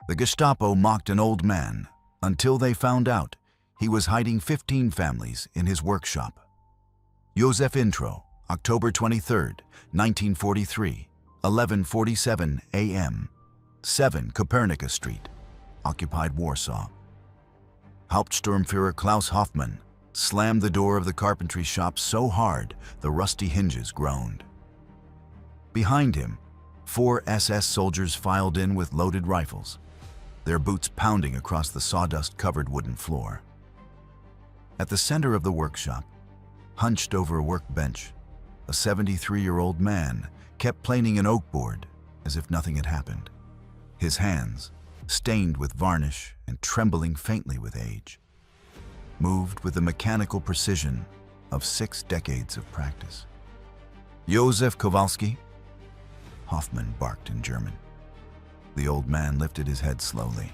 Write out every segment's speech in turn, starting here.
The Gestapo mocked an old man until they found out he was hiding 15 families in his workshop. Józef intro, October 23, 1943, 11:47 a.m., 7 Kopernika Street, occupied Warsaw. Hauptsturmführer Klaus Hoffmann slammed the door of the carpentry shop so hard the rusty hinges groaned. Behind him, 4 SS soldiers filed in with loaded rifles, their boots pounding across the sawdust-covered wooden floor. At the center of the workshop, hunched over a workbench, a 73-year-old man kept planing an oak board as if nothing had happened. His hands, stained with varnish and trembling faintly with age, moved with the mechanical precision of 6 decades of practice. Józef Kowalski? Hoffmann barked in German. The old man lifted his head slowly.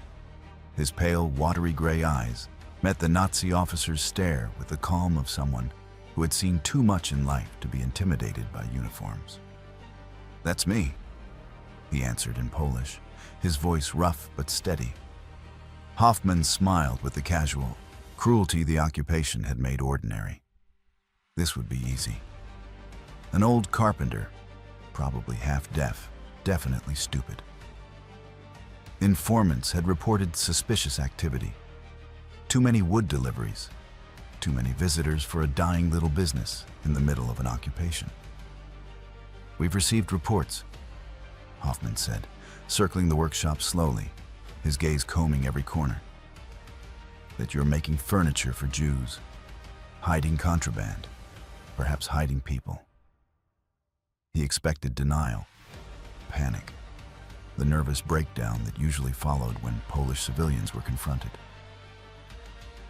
His pale, watery gray eyes met the Nazi officer's stare with the calm of someone who had seen too much in life to be intimidated by uniforms. "That's me," he answered in Polish, his voice rough but steady. Hoffmann smiled with the casual cruelty the occupation had made ordinary. This would be easy. An old carpenter, probably half-deaf, definitely stupid. Informants had reported suspicious activity. Too many wood deliveries, too many visitors for a dying little business in the middle of an occupation. "We've received reports," Hoffmann said, circling the workshop slowly, his gaze combing every corner, "that you're making furniture for Jews, hiding contraband, perhaps hiding people." He expected denial, panic, the nervous breakdown that usually followed when Polish civilians were confronted.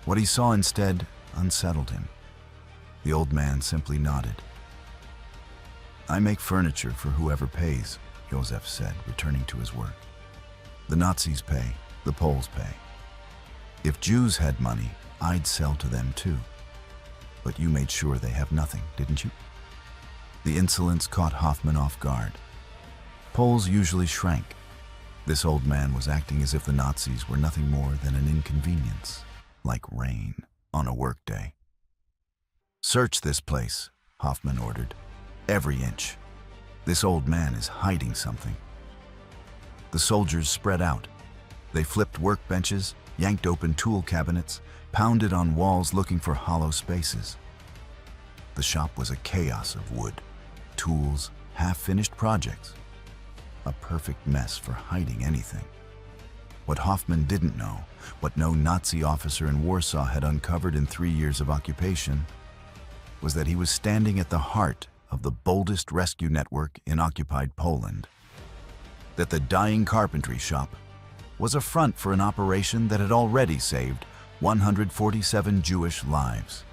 What he saw instead unsettled him. The old man simply nodded. "I make furniture for whoever pays," Józef said, returning to his work. "The Nazis pay, the Poles pay. If Jews had money, I'd sell to them too. But you made sure they have nothing, didn't you?" The insolence caught Hoffmann off guard. Poles usually shrank. This old man was acting as if the Nazis were nothing more than an inconvenience, like rain on a workday. "Search this place," Hoffmann ordered. "Every inch. This old man is hiding something." The soldiers spread out. They flipped workbenches, yanked open tool cabinets, pounded on walls looking for hollow spaces. The shop was a chaos of wood, tools, half-finished projects. A perfect mess for hiding anything. What Hoffmann didn't know, what no Nazi officer in Warsaw had uncovered in 3 years of occupation, was that he was standing at the heart of the boldest rescue network in occupied Poland. That the dying carpentry shop was a front for an operation that had already saved 147 Jewish lives.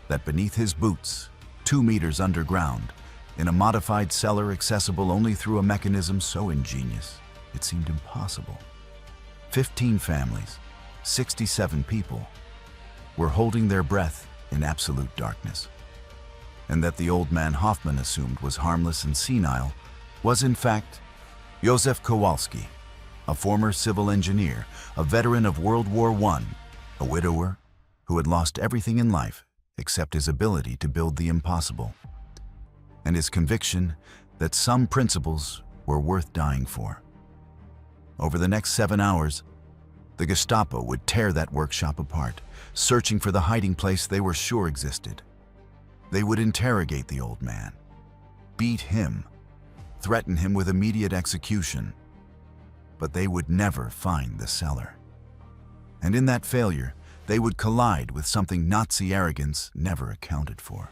That beneath his boots, 2 meters underground, in a modified cellar accessible only through a mechanism so ingenious it seemed impossible, 15 families, 67 people, were holding their breath in absolute darkness. And that the old man Hoffmann assumed was harmless and senile was in fact Józef Kowalski, a former civil engineer, a veteran of World War I, a widower who had lost everything in life except his ability to build the impossible, and his conviction that some principles were worth dying for. Over the next 7 hours, the Gestapo would tear that workshop apart, searching for the hiding place they were sure existed. They would interrogate the old man, beat him, threaten him with immediate execution, but they would never find the cellar. And in that failure, they would collide with something Nazi arrogance never accounted for.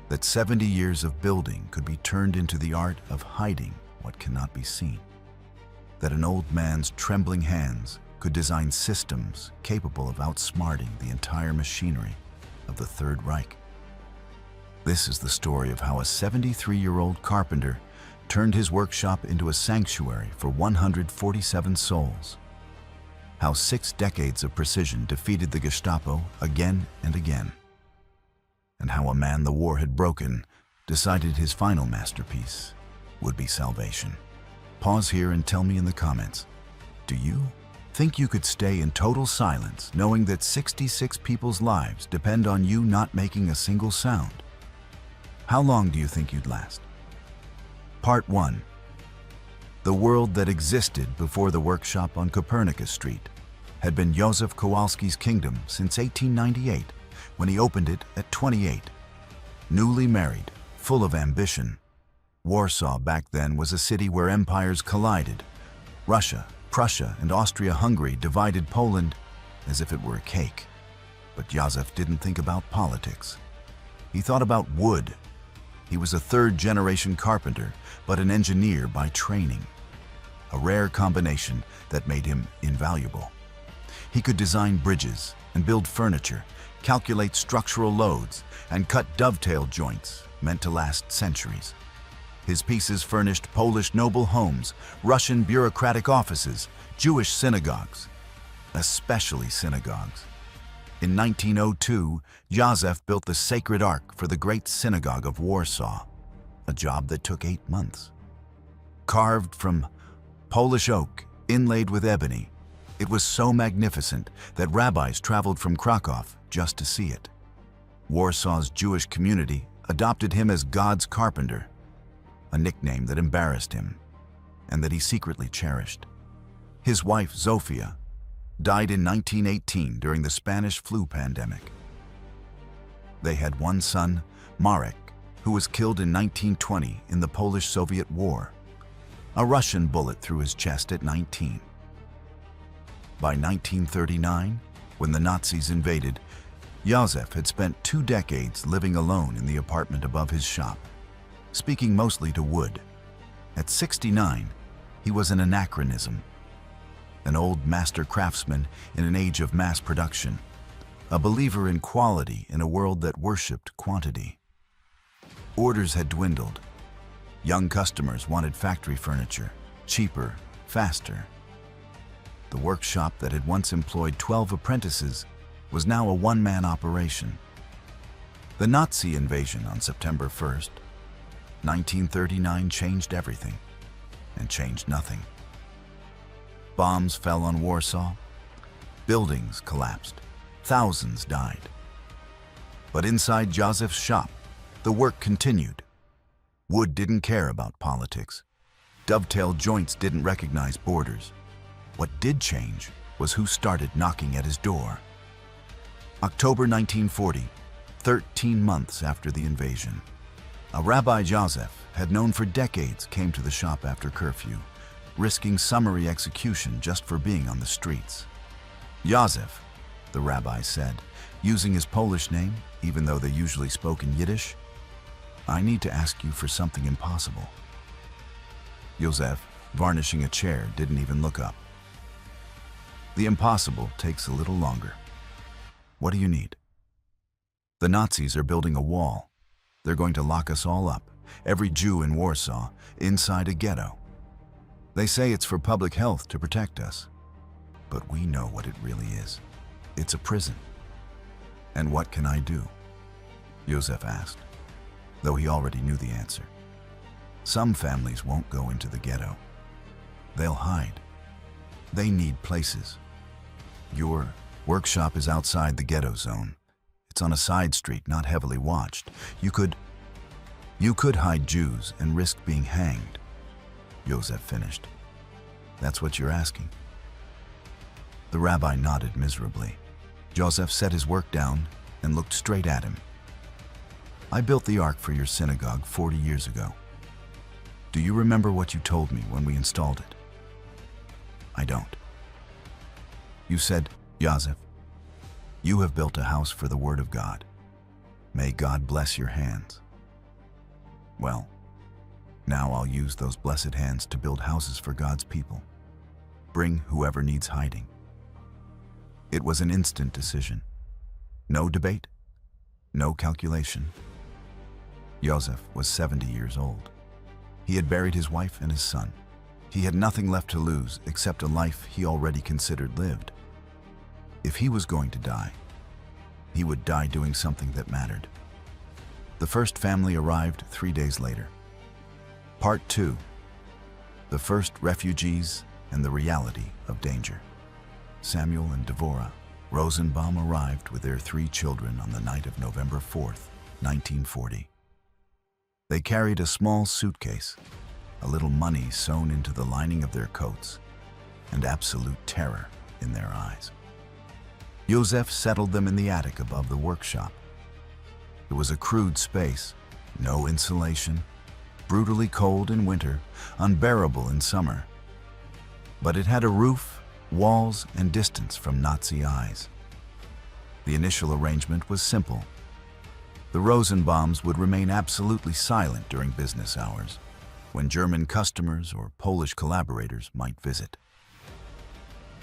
That 70 years of building could be turned into the art of hiding what cannot be seen. That an old man's trembling hands could design systems capable of outsmarting the entire machinery of the Third Reich. This is the story of how a 73-year-old carpenter turned his workshop into a sanctuary for 147 souls. How 6 decades of precision defeated the Gestapo again and again. And how a man the war had broken decided his final masterpiece would be salvation. Pause here and tell me in the comments, Do you think you could stay in total silence knowing that 66 people's lives depend on you not making a single sound? How long do you think you'd last? Part 1. The world that existed before the workshop on Copernicus Street had been Józef Kowalski's kingdom since 1898, when he opened it at 28. Newly married, full of ambition, Warsaw back then was a city where empires collided. Russia, Prussia, and Austria-Hungary divided Poland as if it were a cake. But Józef didn't think about politics. He thought about wood. He was a third-generation carpenter, but an engineer by training. A rare combination that made him invaluable. He could design bridges and build furniture, calculate structural loads, and cut dovetail joints meant to last centuries. His pieces furnished Polish noble homes, Russian bureaucratic offices, Jewish synagogues, especially synagogues. In 1902, Józef built the Sacred Ark for the Great Synagogue of Warsaw, a job that took 8 months. Carved from Polish oak, inlaid with ebony, it was so magnificent that rabbis traveled from Krakow just to see it. Warsaw's Jewish community adopted him as God's carpenter, a nickname that embarrassed him and that he secretly cherished. His wife, Zofia, died in 1918 during the Spanish flu pandemic. They had one son, Marek, who was killed in 1920 in the Polish-Soviet War. A Russian bullet through his chest at 19. By 1939, when the Nazis invaded, Józef had spent 2 decades living alone in the apartment above his shop, speaking mostly to wood. At 69, he was an anachronism, an old master craftsman in an age of mass production, a believer in quality in a world that worshipped quantity. Orders had dwindled. Young customers wanted factory furniture, cheaper, faster. The workshop that had once employed 12 apprentices was now a one-man operation. The Nazi invasion on September 1st, 1939 changed everything and changed nothing. Bombs fell on Warsaw, buildings collapsed, thousands died. But inside Józef's shop, the work continued. Wood didn't care about politics. Dovetail joints didn't recognize borders. What did change was who started knocking at his door. October 1940, 13 months after the invasion. A Rabbi Józef had known for decades came to the shop after curfew, risking summary execution just for being on the streets. Józef, the rabbi said, using his Polish name, even though they usually spoke in Yiddish, I need to ask you for something impossible. Józef, varnishing a chair, didn't even look up. The impossible takes a little longer. What do you need? The Nazis are building a wall. They're going to lock us all up, every Jew in Warsaw, inside a ghetto. They say it's for public health to protect us. But we know what it really is. It's a prison. And what can I do? Józef asked, though he already knew the answer. Some families won't go into the ghetto. They'll hide. They need places. Your workshop is outside the ghetto zone. It's on a side street, not heavily watched. You could hide Jews and risk being hanged. Józef finished. That's what you're asking? The rabbi nodded miserably. Józef set his work down and looked straight at him. I built the ark for your synagogue 40 years ago. Do you remember what you told me when we installed it? I don't. You said, Józef, you have built a house for the Word of God. May God bless your hands. Well, now I'll use those blessed hands to build houses for God's people. Bring whoever needs hiding. It was an instant decision. No debate, no calculation. Józef was 70 years old. He had buried his wife and his son. He had nothing left to lose except a life he already considered lived. If he was going to die, he would die doing something that mattered. The first family arrived 3 days later. Part 2. The first refugees and the reality of danger. Samuel and Devorah Rosenbaum arrived with their 3 children on the night of November 4th, 1940. They carried a small suitcase, a little money sewn into the lining of their coats, and absolute terror in their eyes. Józef settled them in the attic above the workshop. It was a crude space, no insulation, brutally cold in winter, unbearable in summer. But it had a roof, walls, and distance from Nazi eyes. The initial arrangement was simple. The Rosenbaums would remain absolutely silent during business hours, when German customers or Polish collaborators might visit.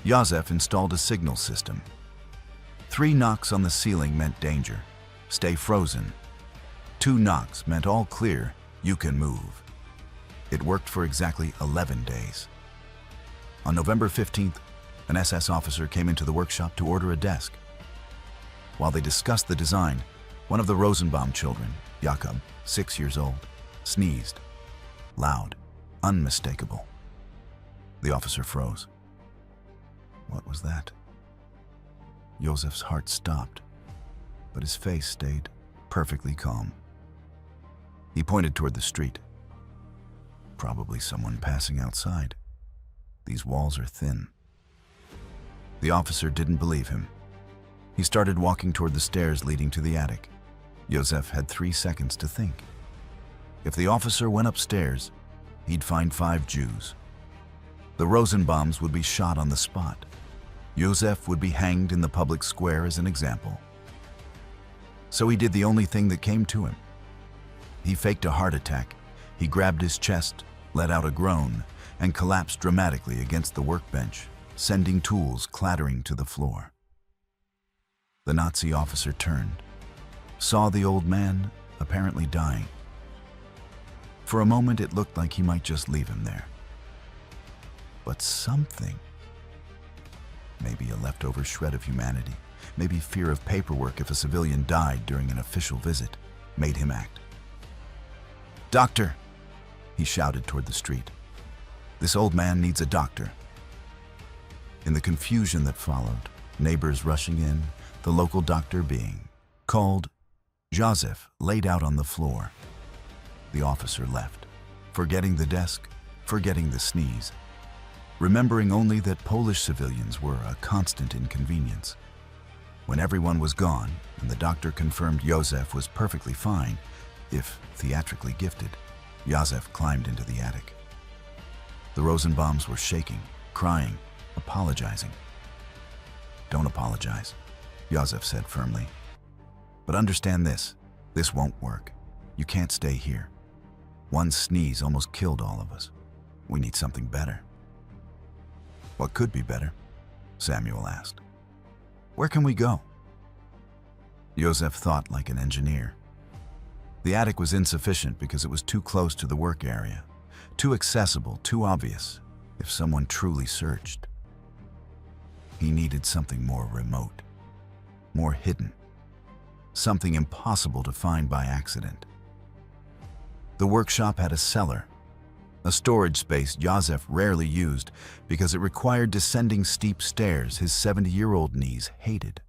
Józef installed a signal system. 3 knocks on the ceiling meant danger, stay frozen. 2 knocks meant all clear, you can move. It worked for exactly 11 days. On November 15th, an SS officer came into the workshop to order a desk. While they discussed the design, one of the Rosenbaum children, Jakob, 6 years old, sneezed. Loud, unmistakable. The officer froze. What was that? Józef's heart stopped, but his face stayed perfectly calm. He pointed toward the street. Probably someone passing outside. These walls are thin. The officer didn't believe him. He started walking toward the stairs leading to the attic. Józef had 3 seconds to think. If the officer went upstairs, he'd find 5 Jews. The Rosenbaums would be shot on the spot. Józef would be hanged in the public square as an example. So he did the only thing that came to him. He faked a heart attack. He grabbed his chest, let out a groan, and collapsed dramatically against the workbench, sending tools clattering to the floor. The Nazi officer turned, saw the old man apparently dying. For a moment, it looked like he might just leave him there. But something, maybe a leftover shred of humanity, maybe fear of paperwork if a civilian died during an official visit, made him act. "Doctor!" he shouted toward the street. "This old man needs a doctor." In the confusion that followed, neighbors rushing in, the local doctor being called, Józef laid out on the floor. The officer left, forgetting the desk, forgetting the sneeze, remembering only that Polish civilians were a constant inconvenience. When everyone was gone and the doctor confirmed Józef was perfectly fine, if theatrically gifted, Józef climbed into the attic. The Rosenbaums were shaking, crying, apologizing. "Don't apologize," Józef said firmly. "But understand this won't work. You can't stay here. One sneeze almost killed all of us. We need something better." "What could be better?" Samuel asked. "Where can we go?" Józef thought like an engineer. The attic was insufficient because it was too close to the work area, too accessible, too obvious if someone truly searched. He needed something more remote, more hidden, something impossible to find by accident. The workshop had a cellar, a storage space Józef rarely used because it required descending steep stairs his 70-year-old knees hated.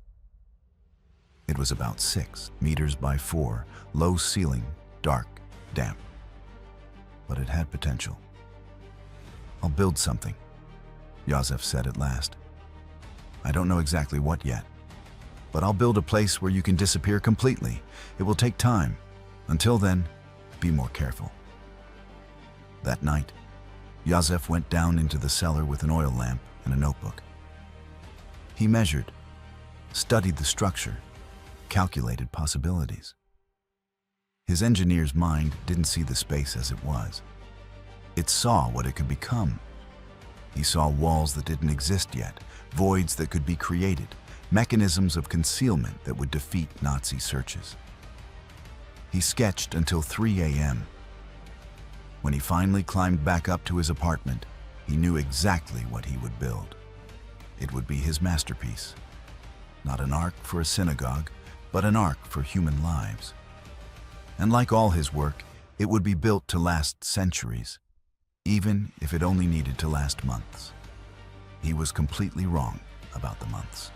It was about 6 meters by 4, low ceiling, dark, damp. But it had potential. "I'll build something," Józef said at last. "I don't know exactly what yet, but I'll build a place where you can disappear completely. It will take time. Until then, be more careful." That night, Józef went down into the cellar with an oil lamp and a notebook. He measured, studied the structure, calculated possibilities. His engineer's mind didn't see the space as it was. It saw what it could become. He saw walls that didn't exist yet, voids that could be created, mechanisms of concealment that would defeat Nazi searches. He sketched until 3 a.m. When he finally climbed back up to his apartment, he knew exactly what he would build. It would be his masterpiece. Not an ark for a synagogue, but an ark for human lives. And like all his work, it would be built to last centuries, even if it only needed to last months. He was completely wrong about the months.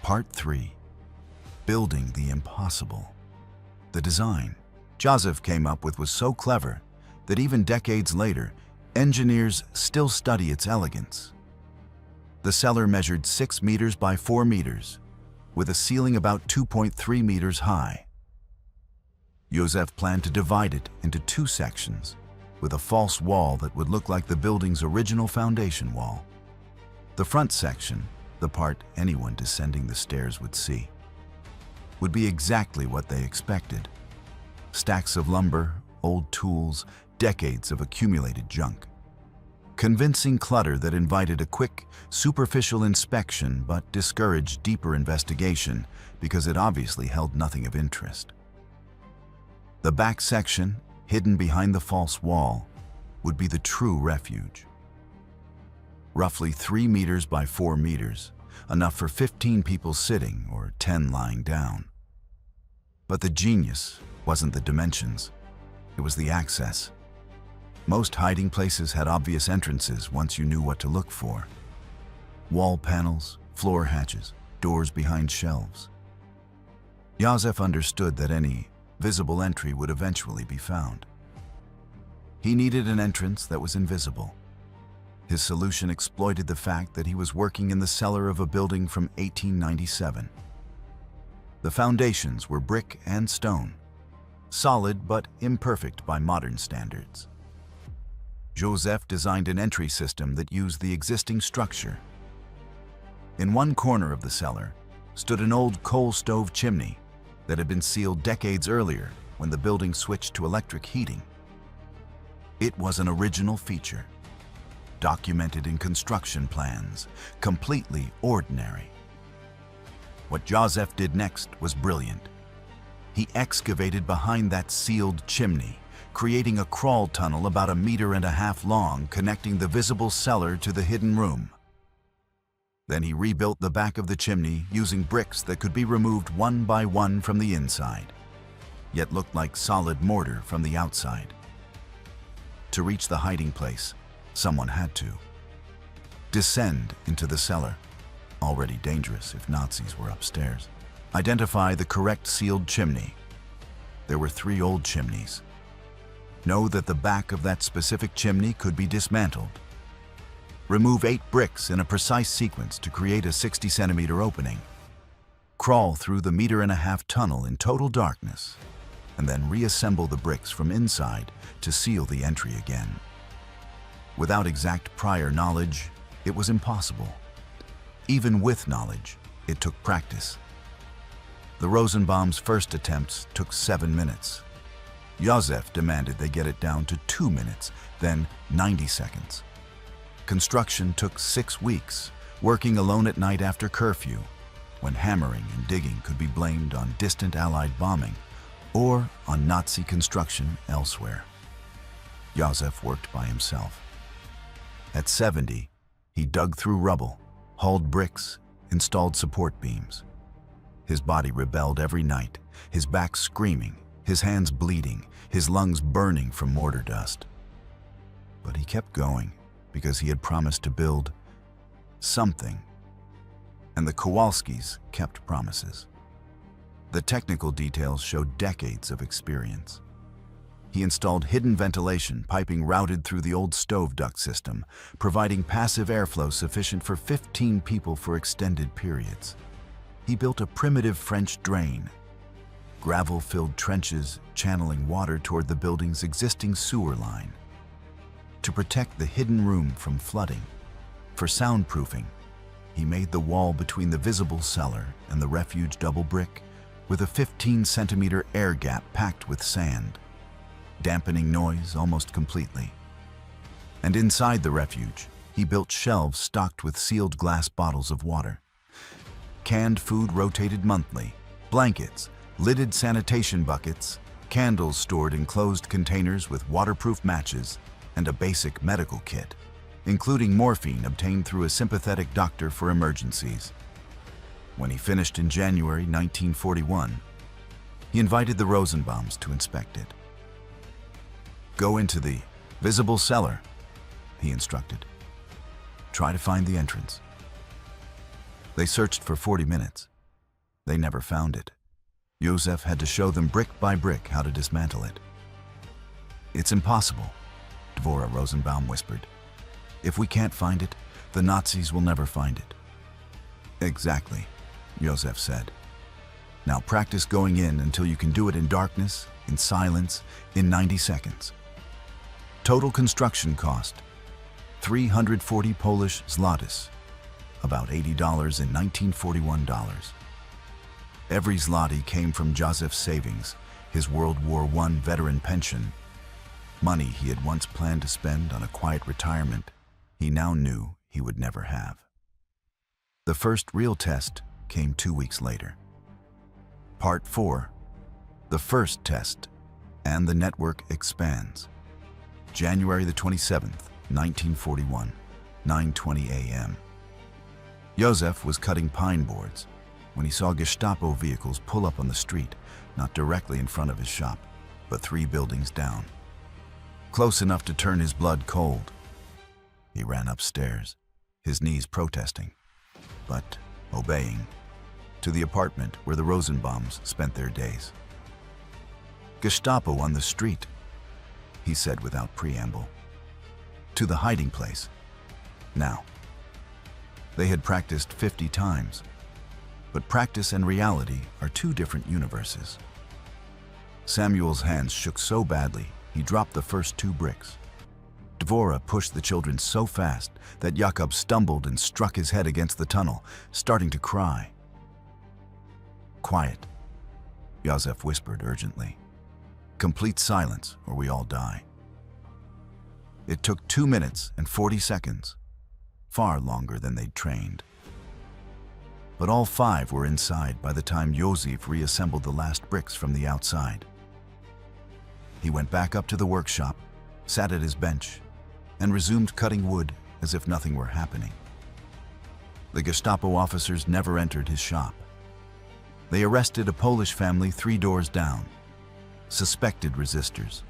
Part 3. Building the impossible. The design Józef came up with was so clever that even decades later, engineers still study its elegance. The cellar measured 6 meters by 4 meters, with a ceiling about 2.3 meters high. Józef planned to divide it into 2 sections, with a false wall that would look like the building's original foundation wall. The front section, the part anyone descending the stairs would see, would be exactly what they expected. Stacks of lumber, old tools, decades of accumulated junk. Convincing clutter that invited a quick, superficial inspection but discouraged deeper investigation because it obviously held nothing of interest. The back section, hidden behind the false wall, would be the true refuge. Roughly 3 meters by 4 meters, enough for 15 people sitting or 10 lying down. But the genius wasn't the dimensions, it was the access. Most hiding places had obvious entrances once you knew what to look for. Wall panels, floor hatches, doors behind shelves. Józef understood that any visible entry would eventually be found. He needed an entrance that was invisible. His solution exploited the fact that he was working in the cellar of a building from 1897. The foundations were brick and stone, solid but imperfect by modern standards. Józef designed an entry system that used the existing structure. In one corner of the cellar stood an old coal stove chimney that had been sealed decades earlier when the building switched to electric heating. It was an original feature, documented in construction plans, completely ordinary. What Józef did next was brilliant. He excavated behind that sealed chimney, creating a crawl tunnel about 1.5 meters long connecting the visible cellar to the hidden room. Then he rebuilt the back of the chimney using bricks that could be removed one by one from the inside, yet looked like solid mortar from the outside. To reach the hiding place, someone had to descend into the cellar, already dangerous if Nazis were upstairs. Identify the correct sealed chimney. There were 3 old chimneys. Know that the back of that specific chimney could be dismantled. Remove 8 bricks in a precise sequence to create a 60-centimeter opening. Crawl through the 1.5 meter tunnel in total darkness, and then reassemble the bricks from inside to seal the entry again. Without exact prior knowledge, it was impossible. Even with knowledge, it took practice. The Rosenbaum's first attempts took 7 minutes. Józef demanded they get it down to 2 minutes, then 90 seconds. Construction took 6 weeks, working alone at night after curfew, when hammering and digging could be blamed on distant Allied bombing or on Nazi construction elsewhere. Józef worked by himself. At 70, he dug through rubble, hauled bricks, installed support beams. His body rebelled every night, his back screaming, his hands bleeding, his lungs burning from mortar dust. But he kept going because he had promised to build something, and the Kowalskis kept promises. The technical details showed decades of experience. He installed hidden ventilation piping routed through the old stove duct system, providing passive airflow sufficient for 15 people for extended periods. He built a primitive French drain, gravel-filled trenches channeling water toward the building's existing sewer line. To protect the hidden room from flooding, for soundproofing, he made the wall between the visible cellar and the refuge double brick with a 15-centimeter air gap packed with sand, dampening noise almost completely. And inside the refuge, he built shelves stocked with sealed glass bottles of water. Canned food rotated monthly, blankets, lidded sanitation buckets, candles stored in closed containers with waterproof matches, and a basic medical kit, including morphine obtained through a sympathetic doctor for emergencies. When he finished in January 1941, he invited the Rosenbaums to inspect it. "Go into the visible cellar," he instructed. Try to find the entrance. They searched for 40 minutes. They never found it. Józef had to show them brick by brick how to dismantle it. It's impossible, Dvora Rosenbaum whispered. If we can't find it, the Nazis will never find it. Exactly, Józef said. Now practice going in until you can do it in darkness, in silence, in 90 seconds. Total construction cost, 340 Polish zlotys, about $80 in 1941 dollars. Every zloty came from Józef's savings, his World War I veteran pension, money he had once planned to spend on a quiet retirement he now knew he would never have. The first real test came 2 weeks later. Part 4, the first test, and the network expands. January the 27th, 1941, 9:20 a.m. Józef was cutting pine boards when he saw Gestapo vehicles pull up on the street, not directly in front of his shop, but 3 buildings down. Close enough to turn his blood cold. He ran upstairs, his knees protesting, but obeying, to the apartment where the Rosenbaums spent their days. Gestapo on the street, he said without preamble. To the hiding place. Now. They had practiced 50 times, but practice and reality are 2 different universes. Samuel's hands shook so badly, he dropped the first 2 bricks. Dvora pushed the children so fast that Jakub stumbled and struck his head against the tunnel, starting to cry. Quiet, Józef whispered urgently. Complete silence or we all die. It took 2 minutes and 40 seconds, far longer than they'd trained. But all 5 were inside by the time Józef reassembled the last bricks from the outside. He went back up to the workshop, sat at his bench, and resumed cutting wood as if nothing were happening. The Gestapo officers never entered his shop. They arrested a Polish family 3 doors down, suspected resistors,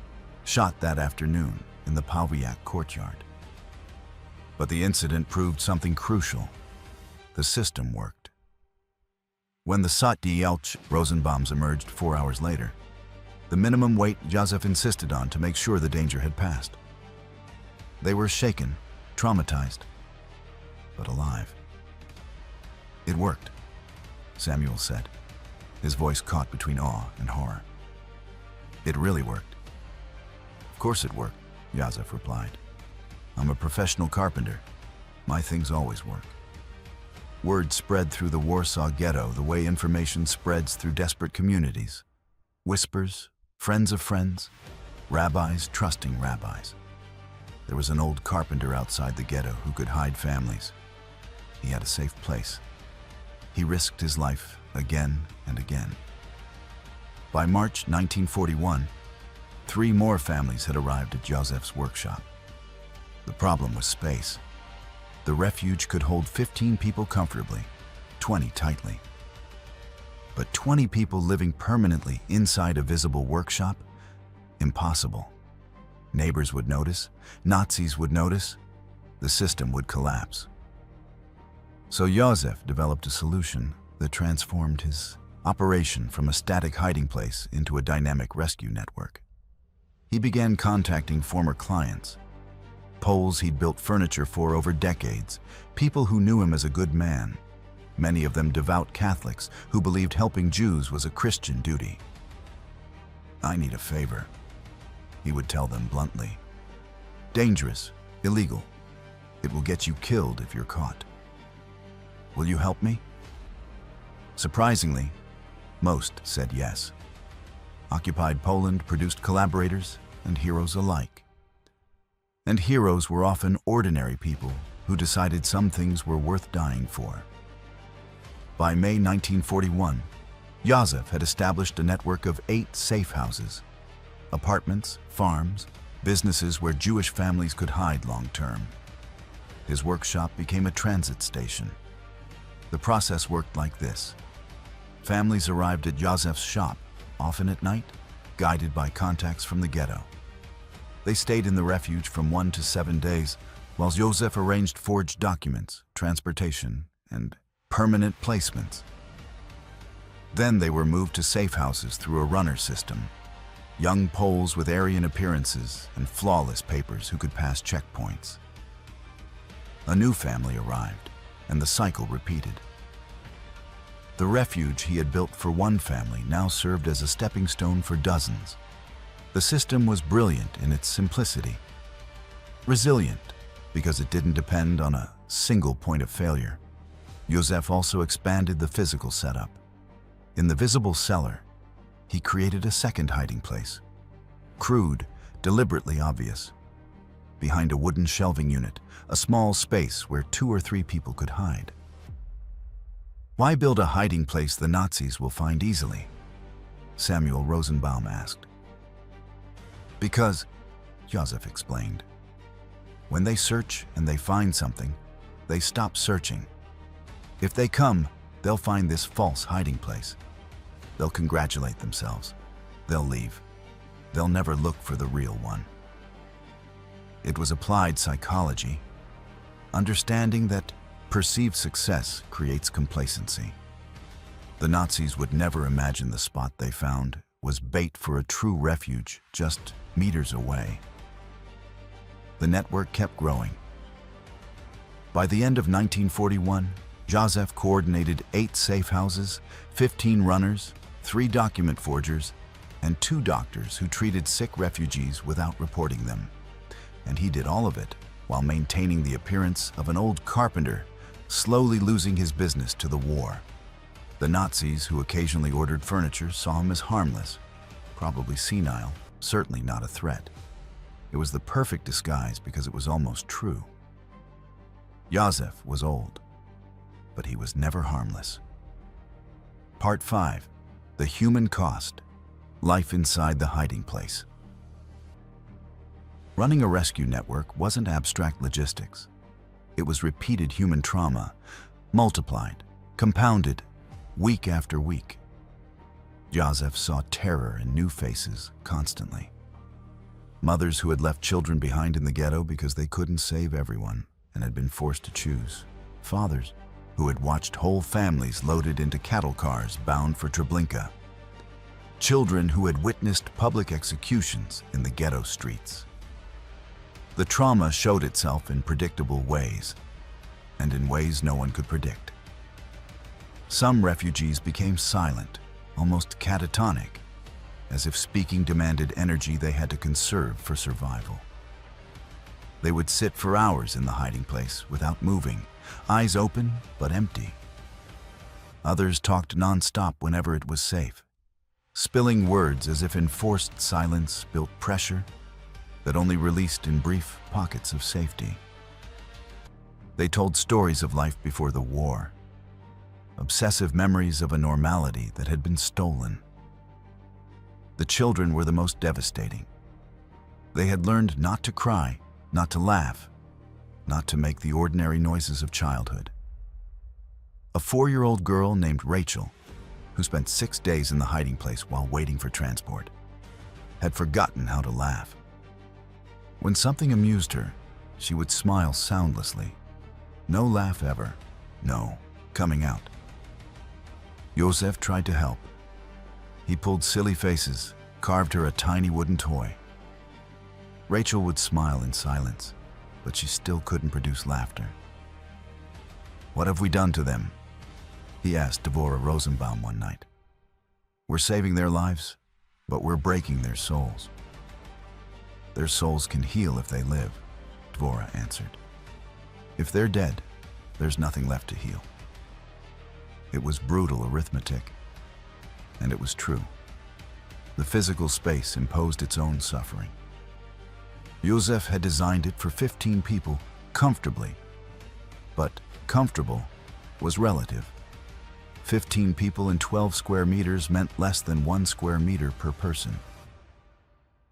shot that afternoon in the Pawiak courtyard. But the incident proved something crucial. The system worked. When the Sot-Dielch Rosenbaums emerged 4 hours later, the minimum weight Józef insisted on to make sure the danger had passed. They were shaken, traumatized, but alive. It worked, Samuel said, his voice caught between awe and horror. It really worked. Of course it worked, Józef replied. I'm a professional carpenter. My things always work. Word spread through the Warsaw Ghetto the way information spreads through desperate communities. Whispers, friends of friends, rabbis trusting rabbis. There was an old carpenter outside the ghetto who could hide families. He had a safe place. He risked his life again and again. By March 1941, 3 more families had arrived at Józef's workshop. The problem was space. The refuge could hold 15 people comfortably, 20 tightly. But 20 people living permanently inside a visible workshop? Impossible. Neighbors would notice, Nazis would notice, the system would collapse. So Józef developed a solution that transformed his operation from a static hiding place into a dynamic rescue network. He began contacting former clients, Poles he'd built furniture for over decades, people who knew him as a good man, many of them devout Catholics who believed helping Jews was a Christian duty. I need a favor, he would tell them bluntly. Dangerous, illegal. It will get you killed if you're caught. Will you help me? Surprisingly, most said yes. Occupied Poland produced collaborators and heroes alike. And heroes were often ordinary people who decided some things were worth dying for. By May 1941, Józef had established a network of 8 safe houses, apartments, farms, businesses where Jewish families could hide long-term. His workshop became a transit station. The process worked like this. Families arrived at Józef's shop, often at night, guided by contacts from the ghetto. They stayed in the refuge from 1 to 7 days, while Józef arranged forged documents, transportation, and permanent placements. Then they were moved to safe houses through a runner system, young Poles with Aryan appearances and flawless papers who could pass checkpoints. A new family arrived, and the cycle repeated. The refuge he had built for one family now served as a stepping stone for dozens. The system was brilliant in its simplicity, resilient because it didn't depend on a single point of failure. Józef also expanded the physical setup. In the visible cellar, he created a second hiding place. Crude, deliberately obvious. Behind a wooden shelving unit, a small space where 2 or 3 people could hide. Why build a hiding place the Nazis will find easily? Samuel Rosenbaum asked. Because, Józef explained, when they search and they find something, they stop searching. If they come, they'll find this false hiding place. They'll congratulate themselves. They'll leave. They'll never look for the real one. It was applied psychology, understanding that perceived success creates complacency. The Nazis would never imagine the spot they found was bait for a true refuge just meters away. The network kept growing. By the end of 1941, Józef coordinated 8 safe houses, 15 runners, 3 document forgers, and 2 doctors who treated sick refugees without reporting them. And he did all of it while maintaining the appearance of an old carpenter, slowly losing his business to the war. The Nazis, who occasionally ordered furniture, saw him as harmless, probably senile, certainly not a threat. It was the perfect disguise because it was almost true. Józef was old, but he was never harmless. Part 5. The Human Cost. Life inside the hiding place. Running a rescue network wasn't abstract logistics. It was repeated human trauma, multiplied, compounded, week after week. Józef saw terror in new faces constantly. Mothers who had left children behind in the ghetto because they couldn't save everyone and had been forced to choose. Fathers who had watched whole families loaded into cattle cars bound for Treblinka. Children who had witnessed public executions in the ghetto streets. The trauma showed itself in predictable ways, and in ways no one could predict. Some refugees became silent, almost catatonic, as if speaking demanded energy they had to conserve for survival. They would sit for hours in the hiding place without moving, eyes open but empty. Others talked non-stop whenever it was safe, spilling words as if enforced silence built pressure that only released in brief pockets of safety. They told stories of life before the war, obsessive memories of a normality that had been stolen. The children were the most devastating. They had learned not to cry, not to laugh, not to make the ordinary noises of childhood. A 4-year-old girl named Rachel, who spent 6 days in the hiding place while waiting for transport, had forgotten how to laugh. When something amused her, she would smile soundlessly. No laugh ever, no coming out. Józef tried to help. He pulled silly faces, carved her a tiny wooden toy. Rachel would smile in silence, but she still couldn't produce laughter. "What have we done to them?" he asked Devorah Rosenbaum one night. "We're saving their lives, but we're breaking their souls." "Their souls can heal if they live," Devorah answered. "If they're dead, there's nothing left to heal." It was brutal arithmetic, and it was true. The physical space imposed its own suffering. Józef had designed it for 15 people comfortably, but comfortable was relative. 15 people in 12 square meters meant less than 1 square meter per person.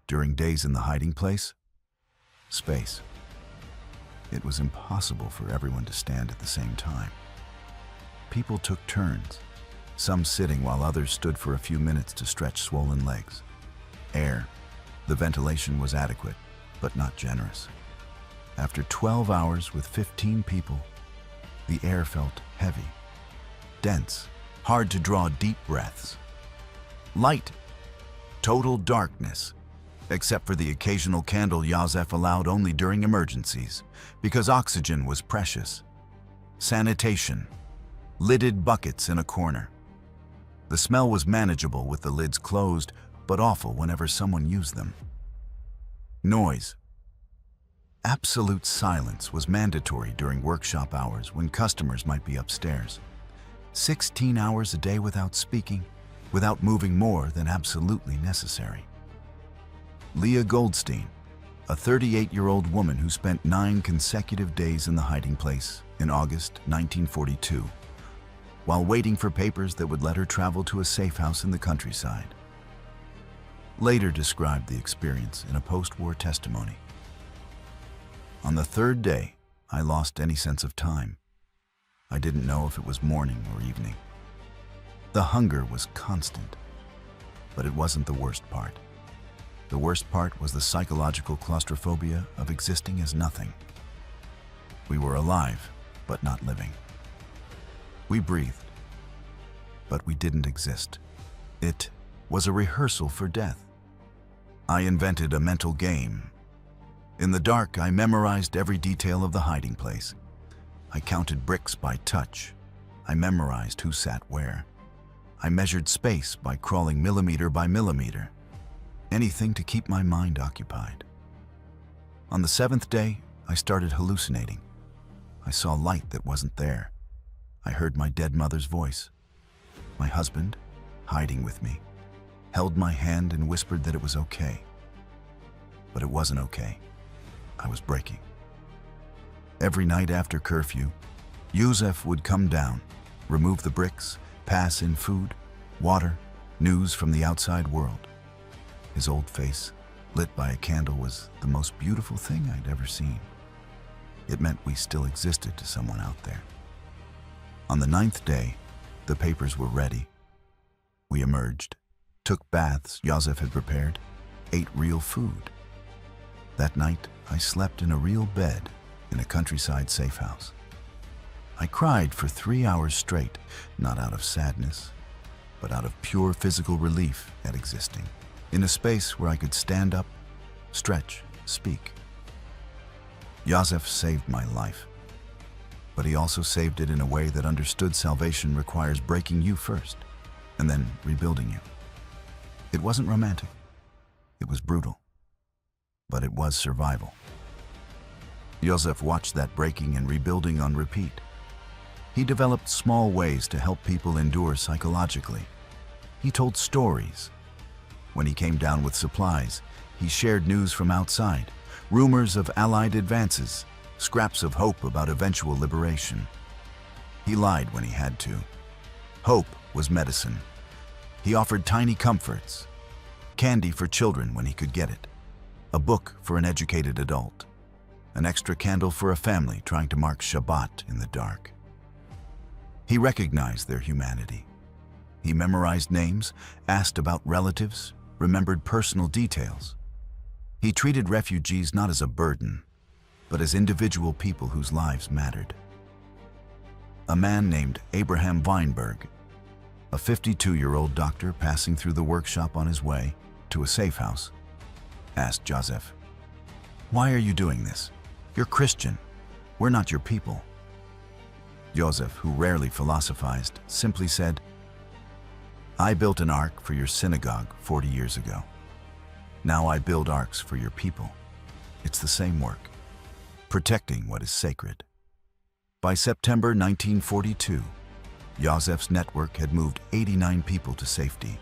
During days in the hiding place, space. It was impossible for everyone to stand at the same time. People took turns, some sitting while others stood for a few minutes to stretch swollen legs. Air, the ventilation was adequate, but not generous. After 12 hours with 15 people, the air felt heavy, dense, hard to draw deep breaths. Light, total darkness, except for the occasional candle Józef allowed only during emergencies, because oxygen was precious. Sanitation, lidded buckets in a corner. The smell was manageable with the lids closed, but awful whenever someone used them. Noise. Absolute silence was mandatory during workshop hours when customers might be upstairs. 16 hours a day without speaking, without moving more than absolutely necessary. Leah Goldstein, a 38-year-old woman who spent 9 consecutive days in the hiding place in August 1942, while waiting for papers that would let her travel to a safe house in the countryside, later described the experience in a post-war testimony. On the 3rd day, I lost any sense of time. I didn't know if it was morning or evening. The hunger was constant, but it wasn't the worst part. The worst part was the psychological claustrophobia of existing as nothing. We were alive, but not living. We breathed, but we didn't exist. It was a rehearsal for death. I invented a mental game. In the dark, I memorized every detail of the hiding place. I counted bricks by touch. I memorized who sat where. I measured space by crawling millimeter by millimeter. Anything to keep my mind occupied. On the 7th day, I started hallucinating. I saw light that wasn't there. I heard my dead mother's voice. My husband, hiding with me, held my hand and whispered that it was okay. But it wasn't okay. I was breaking. Every night after curfew, Józef would come down, remove the bricks, pass in food, water, news from the outside world. His old face, lit by a candle, was the most beautiful thing I'd ever seen. It meant we still existed to someone out there. On the 9th day, the papers were ready. We emerged, took baths Józef had prepared, ate real food. That night, I slept in a real bed in a countryside safe house. I cried for 3 hours straight, not out of sadness, but out of pure physical relief at existing, in a space where I could stand up, stretch, speak. Józef saved my life, but he also saved it in a way that understood salvation requires breaking you first, and then rebuilding you. It wasn't romantic. It was brutal, but it was survival. Józef watched that breaking and rebuilding on repeat. He developed small ways to help people endure psychologically. He told stories. When he came down with supplies, he shared news from outside, rumors of Allied advances, scraps of hope about eventual liberation. He lied when he had to. Hope was medicine. He offered tiny comforts, candy for children when he could get it, a book for an educated adult, an extra candle for a family trying to mark Shabbat in the dark. He recognized their humanity. He memorized names, asked about relatives, remembered personal details. He treated refugees not as a burden, but as individual people whose lives mattered. A man named Abraham Weinberg, a 52-year-old doctor passing through the workshop on his way to a safe house, asked Józef, "Why are you doing this? You're Christian. We're not your people." Józef, who rarely philosophized, simply said, "I built an ark for your synagogue 40 years ago. Now I build arks for your people. It's the same work, protecting what is sacred." By September 1942, Józef's network had moved 89 people to safety.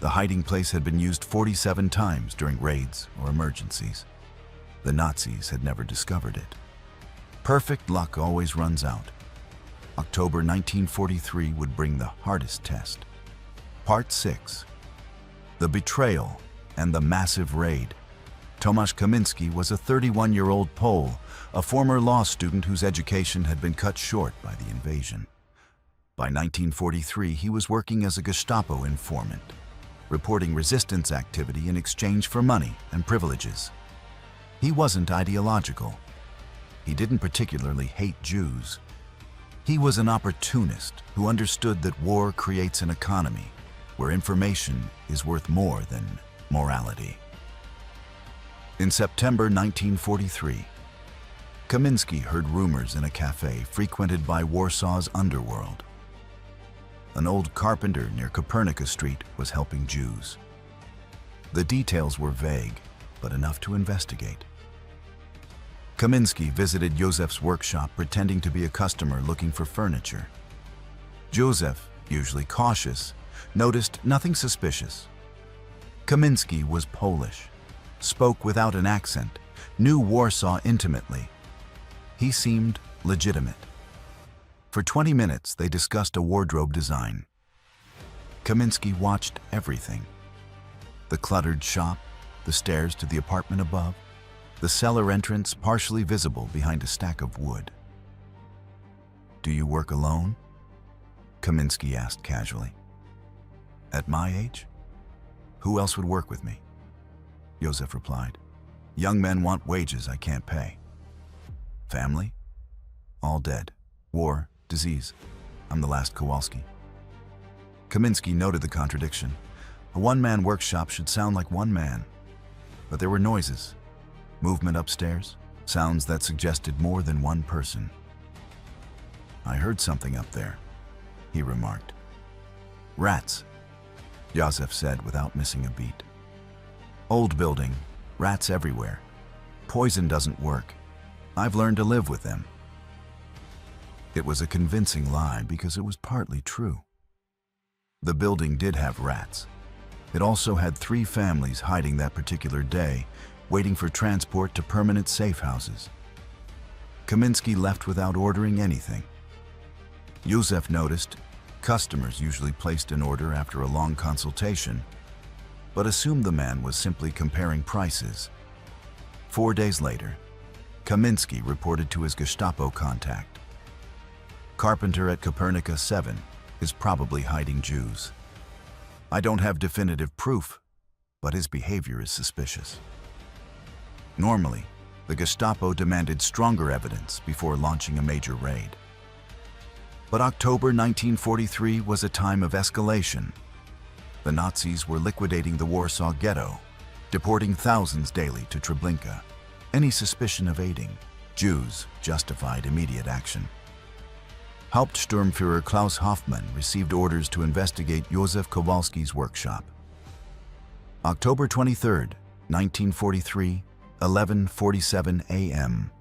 The hiding place had been used 47 times during raids or emergencies. The Nazis had never discovered it. Perfect luck always runs out. October 1943 would bring the hardest test. Part 6. The Betrayal and the Massive Raid. Tomasz Kaminski was a 31-year-old Pole, a former law student whose education had been cut short by the invasion. By 1943, he was working as a Gestapo informant, reporting resistance activity in exchange for money and privileges. He wasn't ideological. He didn't particularly hate Jews. He was an opportunist who understood that war creates an economy where information is worth more than morality. In September 1943, Kamiński heard rumors in a cafe frequented by Warsaw's underworld. An old carpenter near Kopernika Street was helping Jews. The details were vague, but enough to investigate. Kamiński visited Józef's workshop pretending to be a customer looking for furniture. Józef, usually cautious, noticed nothing suspicious. Kamiński was Polish, spoke without an accent, knew Warsaw intimately. He seemed legitimate. For 20 minutes, they discussed a wardrobe design. Kamiński watched everything. The cluttered shop, the stairs to the apartment above, the cellar entrance partially visible behind a stack of wood. "Do you work alone?" Kamiński asked casually. "At my age? Who else would work with me?" Józef replied. "Young men want wages I can't pay." "Family?" "All dead. War, disease. I'm the last Kowalski." Kamiński noted the contradiction. A one-man workshop should sound like one man. But there were noises. Movement upstairs, sounds that suggested more than one person. "I heard something up there," he remarked. "Rats," Józef said without missing a beat. "Old building, rats everywhere. Poison doesn't work. I've learned to live with them." It was a convincing lie because it was partly true. The building did have rats. It also had 3 families hiding that particular day, waiting for transport to permanent safe houses. Kamiński left without ordering anything. Józef noticed customers usually placed an order after a long consultation, but assumed the man was simply comparing prices. 4 days later, Kamiński reported to his Gestapo contact. "Carpenter at Kopernika 7 is probably hiding Jews. I don't have definitive proof, but his behavior is suspicious." Normally, the Gestapo demanded stronger evidence before launching a major raid. But October 1943 was a time of escalation. The Nazis were liquidating the Warsaw Ghetto, deporting thousands daily to Treblinka. Any suspicion of aiding Jews justified immediate action. Hauptsturmführer Klaus Hoffmann received orders to investigate Józef Kowalski's workshop. October 23, 1943, 11:47 a.m.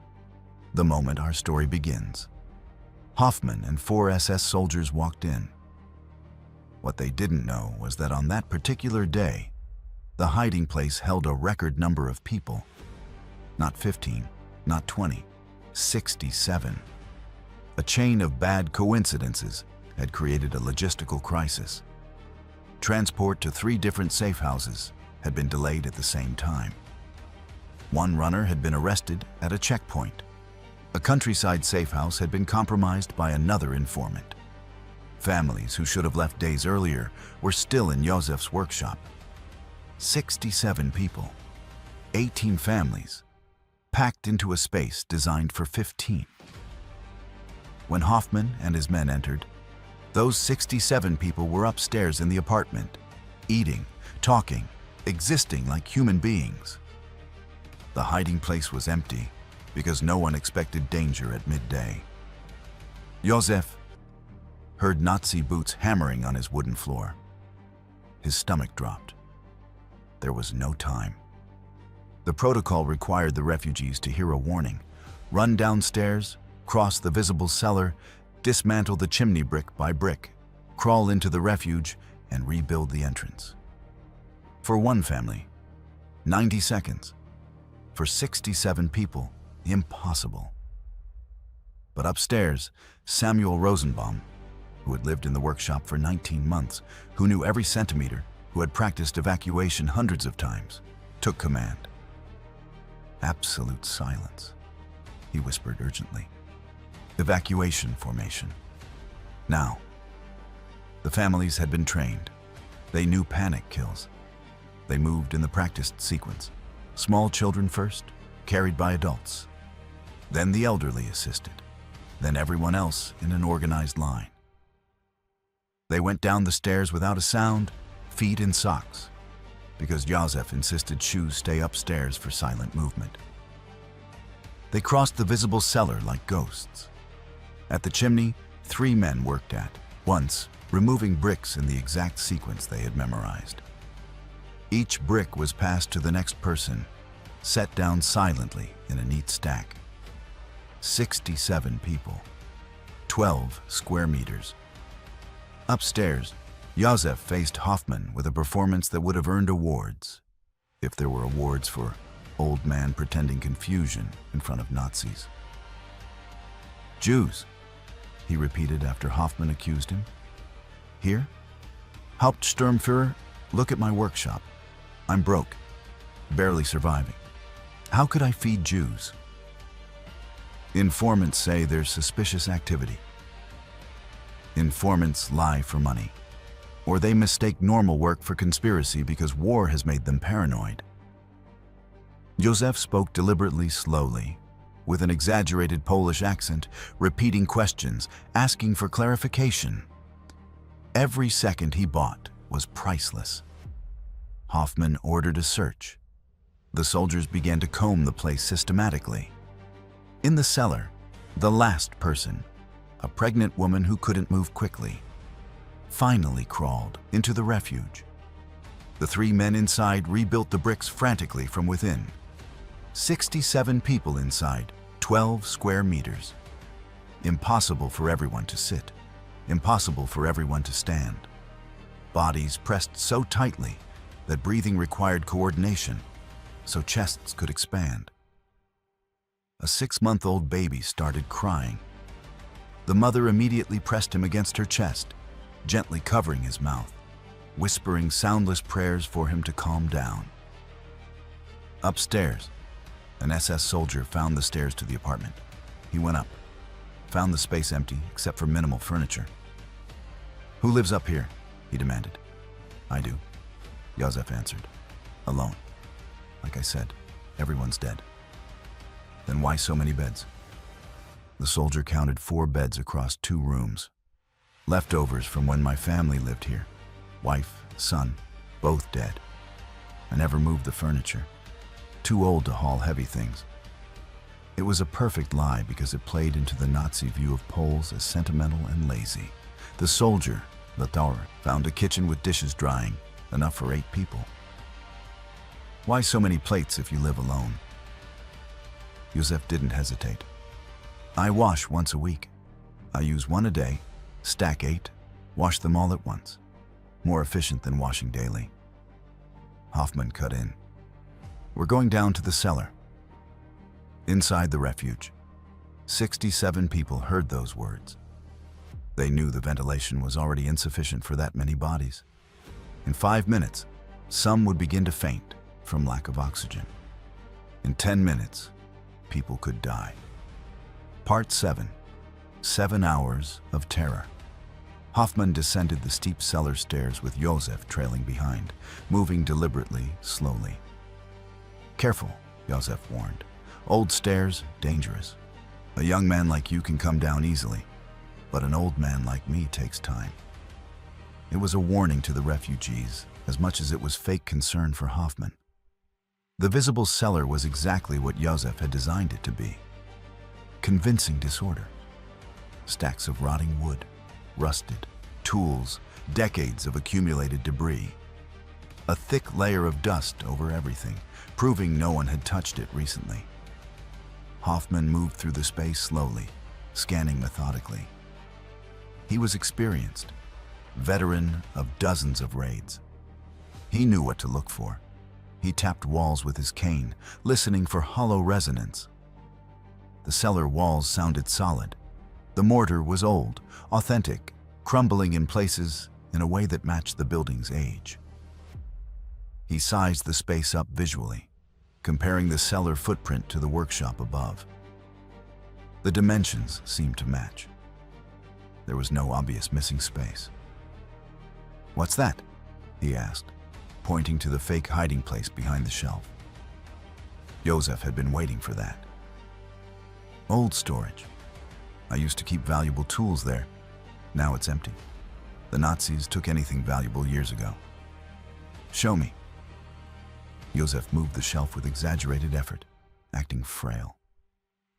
The moment our story begins. Hoffmann and 4 SS soldiers walked in. What they didn't know was that on that particular day, the hiding place held a record number of people. Not 15, not 20, 67. A chain of bad coincidences had created a logistical crisis. Transport to 3 different safe houses had been delayed at the same time. One runner had been arrested at a checkpoint. A countryside safe house had been compromised by another informant. Families who should have left days earlier were still in Józef's workshop. 67 people, 18 families, packed into a space designed for 15. When Hoffmann and his men entered, those 67 people were upstairs in the apartment, eating, talking, existing like human beings. The hiding place was empty because no one expected danger at midday. Józef heard Nazi boots hammering on his wooden floor. His stomach dropped. There was no time. The protocol required the refugees to hear a warning, run downstairs, cross the visible cellar, dismantle the chimney brick by brick, crawl into the refuge, and rebuild the entrance. For one family, 90 seconds. For 67 people, impossible. But upstairs, Samuel Rosenbaum, who had lived in the workshop for 19 months, who knew every centimeter, who had practiced evacuation hundreds of times, took command. "Absolute silence," he whispered urgently. "Evacuation formation. Now." The families had been trained. They knew panic kills. They moved in the practiced sequence. Small children first, carried by adults. Then the elderly assisted, then everyone else in an organized line. They went down the stairs without a sound, feet in socks, because Józef insisted shoes stay upstairs for silent movement. They crossed the visible cellar like ghosts. At the chimney, 3 men worked at once, removing bricks in the exact sequence they had memorized. Each brick was passed to the next person, set down silently in a neat stack. 67 people, 12 square meters. Upstairs, Józef faced Hoffman with a performance that would have earned awards, if there were awards for old man pretending confusion in front of Nazis. Jews, he repeated after Hoffman accused him. Here? Hauptsturmführer, look at my workshop. I'm broke, barely surviving. How could I feed Jews? Informants say there's suspicious activity. Informants lie for money, or they mistake normal work for conspiracy because war has made them paranoid. Józef spoke deliberately slowly, with an exaggerated Polish accent, repeating questions, asking for clarification. Every second he bought was priceless. Hoffman ordered a search. The soldiers began to comb the place systematically. In the cellar, the last person, a pregnant woman who couldn't move quickly, finally crawled into the refuge. The 3 men inside rebuilt the bricks frantically from within. 67 people inside, 12 square meters. Impossible for everyone to sit, impossible for everyone to stand. Bodies pressed so tightly that breathing required coordination, so chests could expand. A 6-month-old baby started crying. The mother immediately pressed him against her chest, gently covering his mouth, whispering soundless prayers for him to calm down. Upstairs, an SS soldier found the stairs to the apartment. He went up, found the space empty except for minimal furniture. Who lives up here? He demanded. I do, Józef answered. Alone. Like I said, everyone's dead. Then why so many beds? The soldier counted 4 beds across 2 rooms. Leftovers from when my family lived here. Wife, son, both dead. I never moved the furniture. Too old to haul heavy things. It was a perfect lie because it played into the Nazi view of Poles as sentimental and lazy. The soldier, Latauer, found a kitchen with dishes drying, enough for 8 people. Why so many plates if you live alone? Józef didn't hesitate. I wash once a week. I use 1 a day, stack 8, wash them all at once. More efficient than washing daily. Hoffman cut in. We're going down to the cellar. Inside the refuge, 67 people heard those words. They knew the ventilation was already insufficient for that many bodies. In 5 minutes, some would begin to faint from lack of oxygen. In 10 minutes, people could die. Part 7. 7 hours of terror. Hoffman descended the steep cellar stairs with Józef trailing behind, moving deliberately, slowly. Careful, Józef warned. Old stairs, dangerous. A young man like you can come down easily, but an old man like me takes time. It was a warning to the refugees, as much as it was fake concern for Hoffman. The visible cellar was exactly what Józef had designed it to be. Convincing disorder. Stacks of rotting wood, rusted, tools, decades of accumulated debris. A thick layer of dust over everything, proving no one had touched it recently. Hoffman moved through the space slowly, scanning methodically. He was experienced, veteran of dozens of raids. He knew what to look for. He tapped walls with his cane, listening for hollow resonance. The cellar walls sounded solid. The mortar was old, authentic, crumbling in places in a way that matched the building's age. He sized the space up visually, comparing the cellar footprint to the workshop above. The dimensions seemed to match. There was no obvious missing space. "What's that?" he asked, pointing to the fake hiding place behind the shelf. Józef had been waiting for that. Old storage. I used to keep valuable tools there. Now it's empty. The Nazis took anything valuable years ago. Show me. Józef moved the shelf with exaggerated effort, acting frail.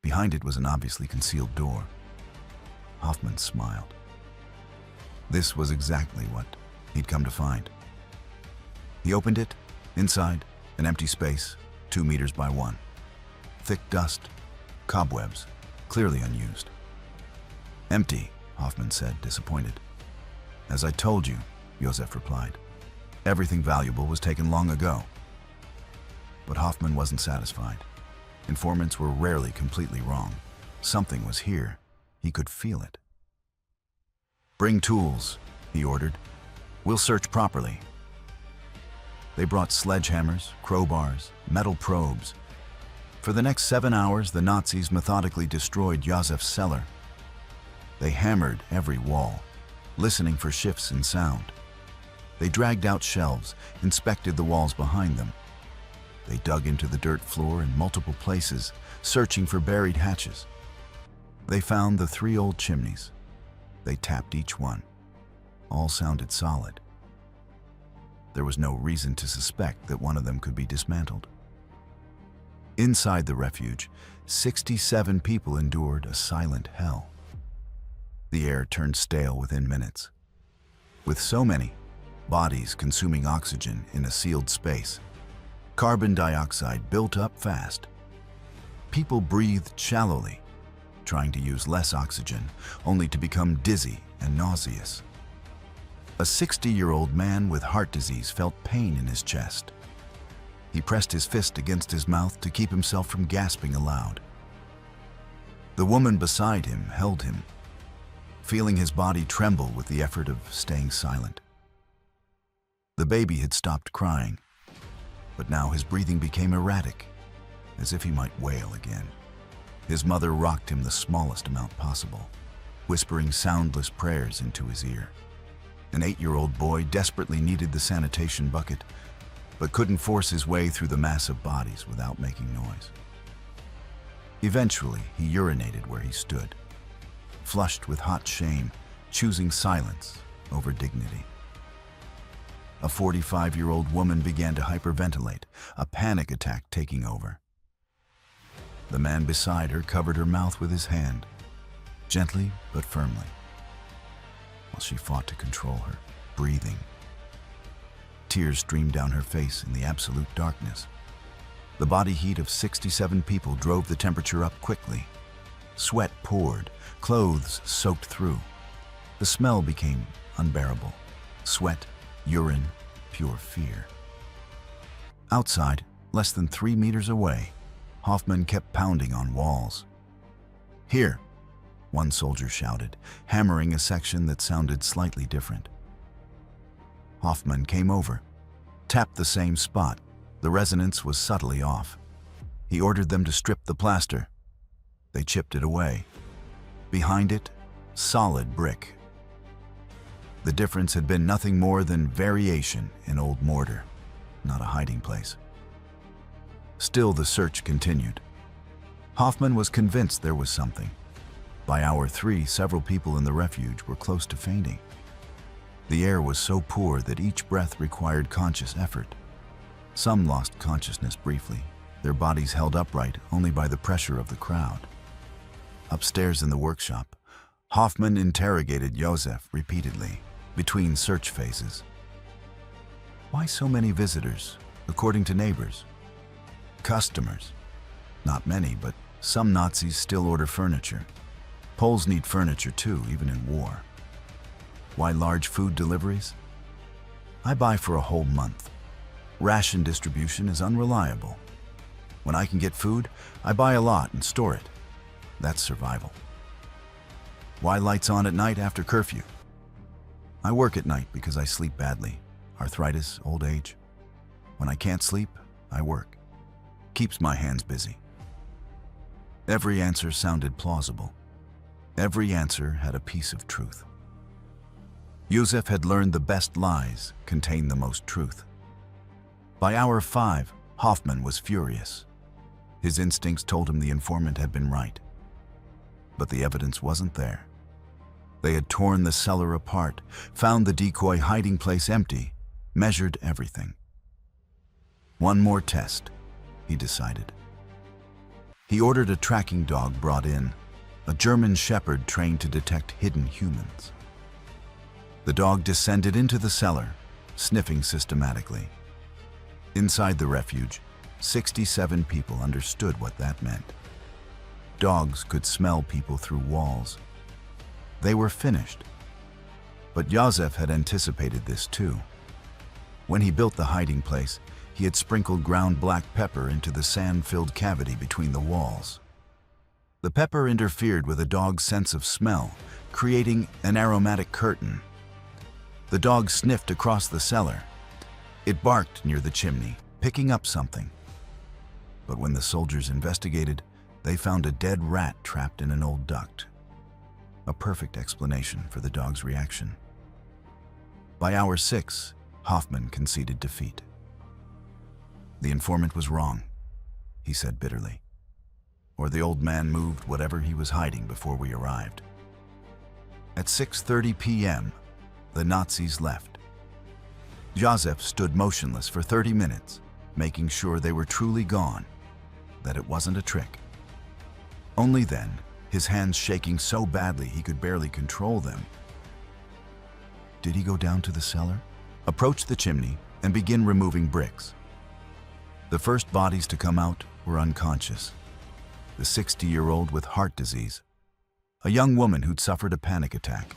Behind it was an obviously concealed door. Hoffman smiled. This was exactly what he'd come to find. He opened it. Inside, an empty space, 2 meters by 1. Thick dust, cobwebs, clearly unused. Empty, Hoffman said, disappointed. As I told you, Józef replied. Everything valuable was taken long ago. But Hoffman wasn't satisfied. Informants were rarely completely wrong. Something was here. He could feel it. Bring tools, he ordered. We'll search properly. They brought sledgehammers, crowbars, metal probes. For the next 7 hours, the Nazis methodically destroyed Józef's cellar. They hammered every wall, listening for shifts in sound. They dragged out shelves, inspected the walls behind them. They dug into the dirt floor in multiple places, searching for buried hatches. They found the 3 old chimneys. They tapped each one. All sounded solid. There was no reason to suspect that one of them could be dismantled. Inside the refuge, 67 people endured a silent hell. The air turned stale within minutes. With so many bodies consuming oxygen in a sealed space, carbon dioxide built up fast. People breathed shallowly, trying to use less oxygen, only to become dizzy and nauseous. A 60-year-old man with heart disease felt pain in his chest. He pressed his fist against his mouth to keep himself from gasping aloud. The woman beside him held him, feeling his body tremble with the effort of staying silent. The baby had stopped crying, but now his breathing became erratic, as if he might wail again. His mother rocked him the smallest amount possible, whispering soundless prayers into his ear. An 8-year-old boy desperately needed the sanitation bucket, but couldn't force his way through the mass of bodies without making noise. Eventually, he urinated where he stood, flushed with hot shame, choosing silence over dignity. A 45-year-old woman began to hyperventilate, a panic attack taking over. The man beside her covered her mouth with his hand, gently but firmly, while she fought to control her breathing. Tears streamed down her face in the absolute darkness. The body heat of 67 people drove the temperature up quickly. Sweat poured, clothes soaked through. The smell became unbearable. Sweat, urine, pure fear. Outside, less than 3 meters away, Hoffman kept pounding on walls. "Here," one soldier shouted, hammering a section that sounded slightly different. Hoffman came over, tapped the same spot. The resonance was subtly off. He ordered them to strip the plaster. They chipped it away. Behind it, solid brick. The difference had been nothing more than variation in old mortar, not a hiding place. Still, the search continued. Hoffman was convinced there was something. By hour 3, several people in the refuge were close to fainting. The air was so poor that each breath required conscious effort. Some lost consciousness briefly, their bodies held upright only by the pressure of the crowd. Upstairs in the workshop, Hoffman interrogated Józef repeatedly, between search phases. Why so many visitors, according to neighbors? Customers. Not many, but some Nazis still order furniture. Poles need furniture too, even in war. Why large food deliveries? I buy for a whole month. Ration distribution is unreliable. When I can get food, I buy a lot and store it. That's survival. Why lights on at night after curfew? I work at night because I sleep badly. Arthritis, old age. When I can't sleep, I work. Keeps my hands busy. Every answer sounded plausible. Every answer had a piece of truth. Józef had learned the best lies contain the most truth. By hour 5, Hoffman was furious. His instincts told him the informant had been right. but the evidence wasn't there. They had torn the cellar apart, found the decoy hiding place empty, measured everything. One more test, he decided. He ordered a tracking dog brought in, a German shepherd trained to detect hidden humans. The dog descended into the cellar, sniffing systematically. Inside the refuge, 67 people understood what that meant. Dogs could smell people through walls. They were finished. But Józef had anticipated this too. When he built the hiding place, he had sprinkled ground black pepper into the sand-filled cavity between the walls. The pepper interfered with a dog's sense of smell, creating an aromatic curtain. The dog sniffed across the cellar. It barked near the chimney, picking up something. But when the soldiers investigated, they found a dead rat trapped in an old duct. A perfect explanation for the dog's reaction. By hour 6, Hoffman conceded defeat. The informant was wrong, he said bitterly. Or the old man moved whatever he was hiding before we arrived. At 6:30 p.m., the Nazis left. Józef stood motionless for 30 minutes, making sure they were truly gone, that it wasn't a trick. Only then, his hands shaking so badly he could barely control them. Did he go down to the cellar, approach the chimney, and begin removing bricks? The first bodies to come out were unconscious. The 60-year-old with heart disease, a young woman who'd suffered a panic attack,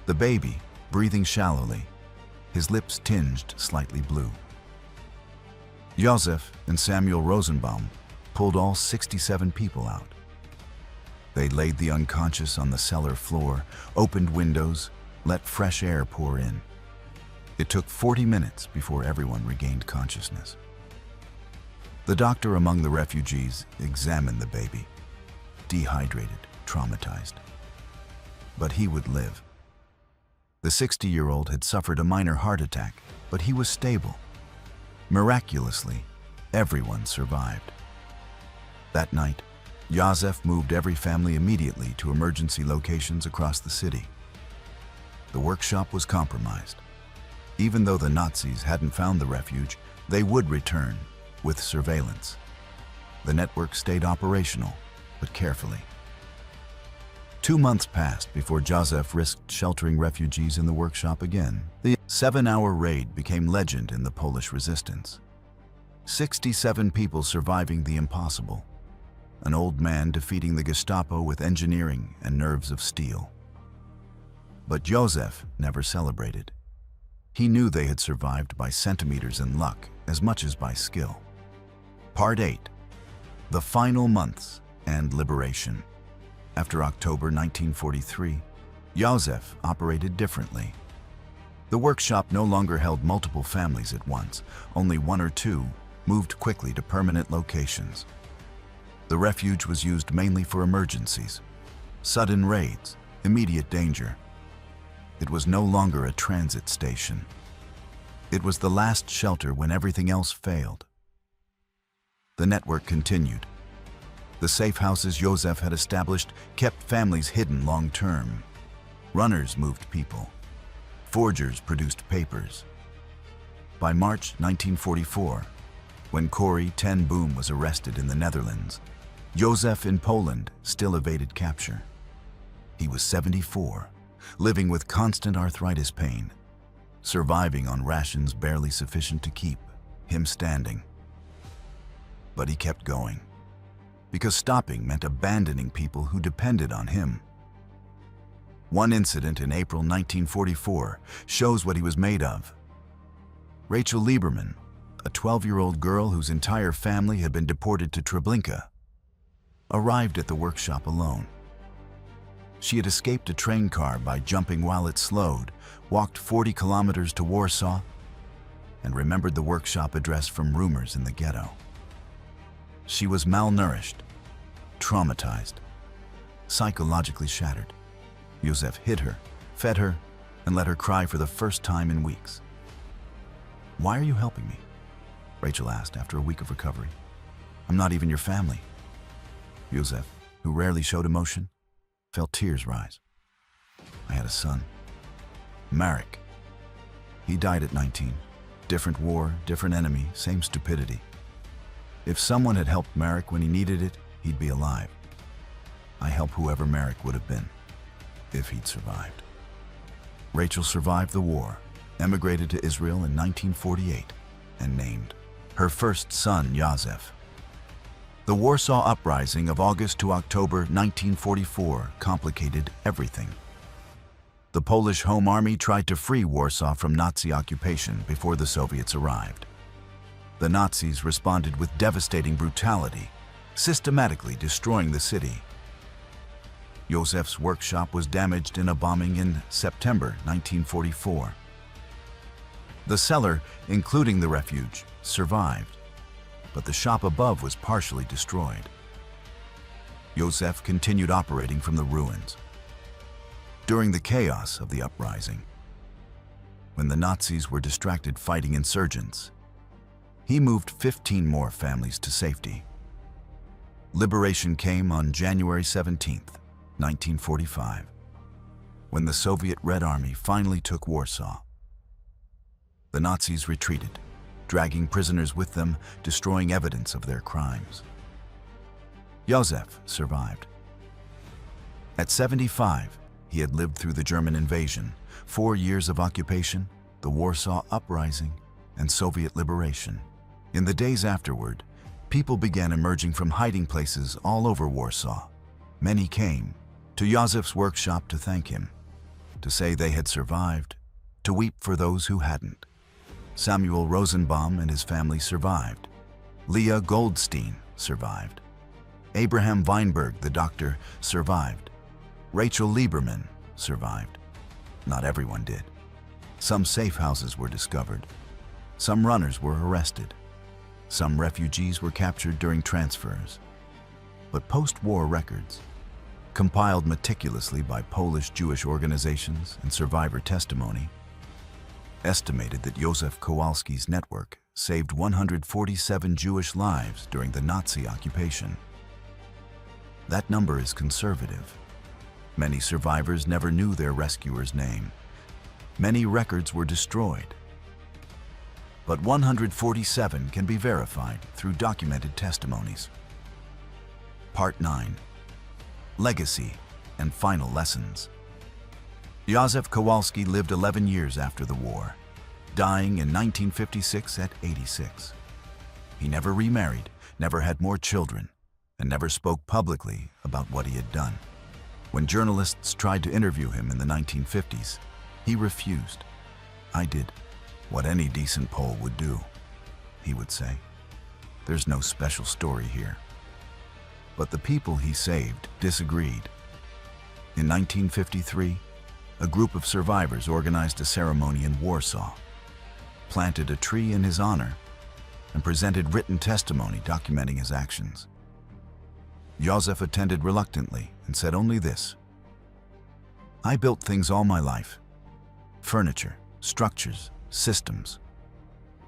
the baby breathing shallowly, his lips tinged slightly blue. Józef and Samuel Rosenbaum pulled all 67 people out. They laid the unconscious on the cellar floor, opened windows, let fresh air pour in. It took 40 minutes before everyone regained consciousness. The doctor among the refugees examined the baby, dehydrated, traumatized. But he would live. The 60-year-old had suffered a minor heart attack, but he was stable. Miraculously, everyone survived. That night, Józef moved every family immediately to emergency locations across the city. The workshop was compromised. Even though the Nazis hadn't found the refuge, they would return with surveillance. The network stayed operational, but carefully. 2 months passed before Józef risked sheltering refugees in the workshop again. The 7-hour raid became legend in the Polish resistance. 67 people surviving the impossible. An old man defeating the Gestapo with engineering and nerves of steel. But Józef never celebrated. He knew they had survived by centimeters and luck as much as by skill. Part 8. The Final Months and Liberation. After October 1943, Józef operated differently. The workshop no longer held multiple families at once. Only 1 or 2 moved quickly to permanent locations. The refuge was used mainly for emergencies, sudden raids, immediate danger. It was no longer a transit station. It was the last shelter when everything else failed. The network continued. The safe houses Józef had established kept families hidden long-term. Runners moved people. Forgers produced papers. By March 1944, when Corrie ten Boom was arrested in the Netherlands, Józef in Poland still evaded capture. He was 74, living with constant arthritis pain, surviving on rations barely sufficient to keep him standing. But he kept going, because stopping meant abandoning people who depended on him. One incident in April 1944 shows what he was made of. Rachel Lieberman, a 12-year-old girl whose entire family had been deported to Treblinka, arrived at the workshop alone. She had escaped a train car by jumping while it slowed, walked 40 kilometers to Warsaw, and remembered the workshop address from rumors in the ghetto. She was malnourished, traumatized, psychologically shattered. Józef hid her, fed her, and let her cry for the first time in weeks. "Why are you helping me?" Rachel asked after a week of recovery. "I'm not even your family." Józef, who rarely showed emotion, felt tears rise. I had a son, Marek. He died at 19. Different war, different enemy, same stupidity. If someone had helped Marek when he needed it, he'd be alive. I help whoever Marek would have been, if he'd survived. Rachel survived the war, emigrated to Israel in 1948, and named her first son Józef. The Warsaw Uprising of August to October 1944 complicated everything. The Polish Home Army tried to free Warsaw from Nazi occupation before the Soviets arrived. The Nazis responded with devastating brutality, systematically destroying the city. Józef's workshop was damaged in a bombing in September 1944. The cellar, including the refuge, survived, but the shop above was partially destroyed. Józef continued operating from the ruins. During the chaos of the uprising, when the Nazis were distracted fighting insurgents, he moved 15 more families to safety. Liberation came on January 17, 1945, when the Soviet Red Army finally took Warsaw. The Nazis retreated, dragging prisoners with them, destroying evidence of their crimes. Józef survived. At 75, he had lived through the German invasion, 4 years of occupation, the Warsaw Uprising, and Soviet liberation. In the days afterward, people began emerging from hiding places all over Warsaw. Many came to Józef's workshop to thank him, to say they had survived, to weep for those who hadn't. Samuel Rosenbaum and his family survived. Leah Goldstein survived. Abraham Weinberg, the doctor, survived. Rachel Lieberman survived. Not everyone did. Some safe houses were discovered. Some runners were arrested. Some refugees were captured during transfers. But post-war records, compiled meticulously by Polish Jewish organizations and survivor testimony, estimated that Józef Kowalski's network saved 147 Jewish lives during the Nazi occupation. That number is conservative. Many survivors never knew their rescuer's name. Many records were destroyed. But 147 can be verified through documented testimonies. Part 9. Legacy and Final Lessons. Józef Kowalski lived 11 years after the war, dying in 1956 at 86. He never remarried, never had more children, and never spoke publicly about what he had done. When journalists tried to interview him in the 1950s, he refused. "I did what any decent Pole would do," he would say. "There's no special story here." But the people he saved disagreed. In 1953, a group of survivors organized a ceremony in Warsaw, planted a tree in his honor, and presented written testimony documenting his actions. Józef attended reluctantly and said only this: "I built things all my life. Furniture, structures, systems.